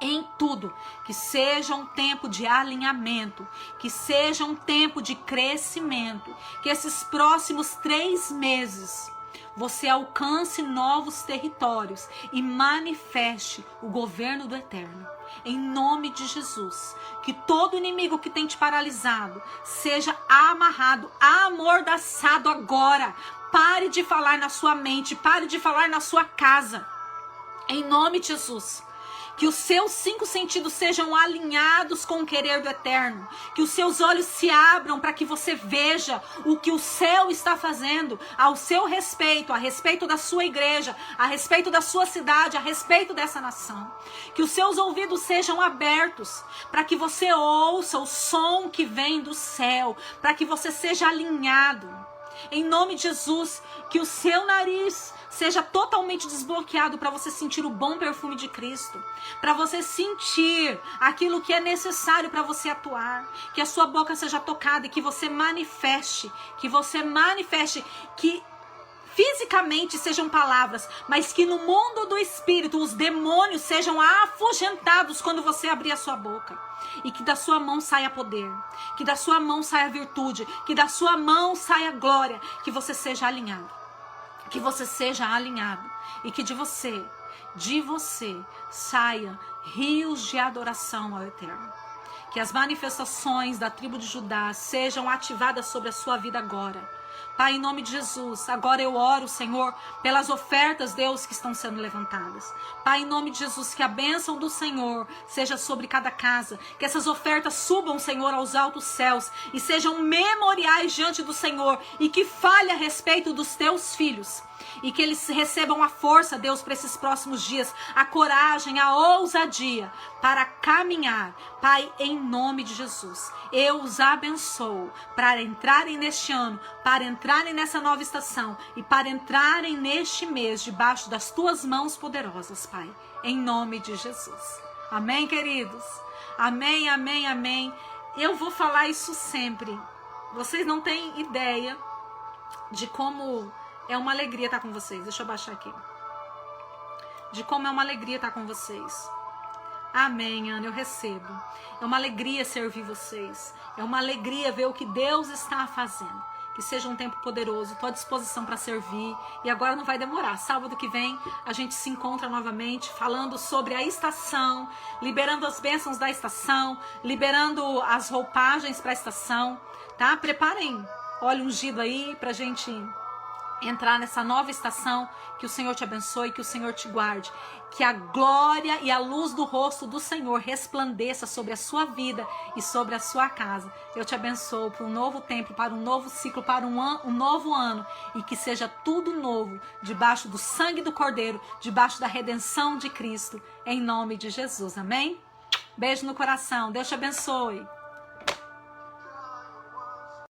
Em tudo, que seja um tempo de alinhamento, que seja um tempo de crescimento, que esses próximos 3 meses você alcance novos territórios e manifeste o governo do Eterno. Em nome de Jesus, que todo inimigo que tem te paralisado seja amarrado, amordaçado agora. Pare de falar na sua mente, pare de falar na sua casa. Em nome de Jesus. Que os seus 5 sentidos sejam alinhados com o querer do Eterno. Que os seus olhos se abram para que você veja o que o céu está fazendo ao seu respeito, a respeito da sua igreja, a respeito da sua cidade, a respeito dessa nação. Que os seus ouvidos sejam abertos para que você ouça o som que vem do céu, para que você seja alinhado. Em nome de Jesus, que o seu nariz seja totalmente desbloqueado para você sentir o bom perfume de Cristo, para você sentir aquilo que é necessário para você atuar, que a sua boca seja tocada e que você manifeste, que fisicamente sejam palavras, mas que no mundo do espírito os demônios sejam afugentados quando você abrir a sua boca. E que da sua mão saia poder, que da sua mão saia virtude, que da sua mão saia glória, que você seja alinhado. Que você seja alinhado e que de você saia rios de adoração ao Eterno. Que as manifestações da tribo de Judá sejam ativadas sobre a sua vida agora. Pai, em nome de Jesus, agora eu oro, Senhor, pelas ofertas, Deus, que estão sendo levantadas. Pai, em nome de Jesus, que a bênção do Senhor seja sobre cada casa, que essas ofertas subam, Senhor, aos altos céus e sejam memoriais diante do Senhor e que fale a respeito dos teus filhos. E que eles recebam a força, Deus, para esses próximos dias, a coragem, a ousadia para caminhar. Pai, em nome de Jesus, eu os abençoo para entrarem neste ano, para entrarem nessa nova estação e para entrarem neste mês debaixo das tuas mãos poderosas, Pai, em nome de Jesus. Amém, queridos? Amém, amém, amém. Eu vou falar isso sempre. Vocês não têm ideia de como é uma alegria estar com vocês. Deixa eu baixar aqui. De como é uma alegria estar com vocês. Amém, Ana, eu recebo. É uma alegria servir vocês. É uma alegria ver o que Deus está fazendo. Que seja um tempo poderoso. Estou à disposição para servir. E agora não vai demorar. Sábado que vem a gente se encontra novamente falando sobre a estação, liberando as bênçãos da estação, liberando as roupagens para a estação. Tá? Preparem óleo ungido aí pra gente entrar nessa nova estação. Que o Senhor te abençoe, que o Senhor te guarde, que a glória e a luz do rosto do Senhor resplandeça sobre a sua vida e sobre a sua casa. Eu te abençoo para um novo tempo, para um novo ciclo, para um novo ano, e que seja tudo novo, debaixo do sangue do Cordeiro, debaixo da redenção de Cristo, em nome de Jesus, amém? Beijo no coração, Deus te abençoe.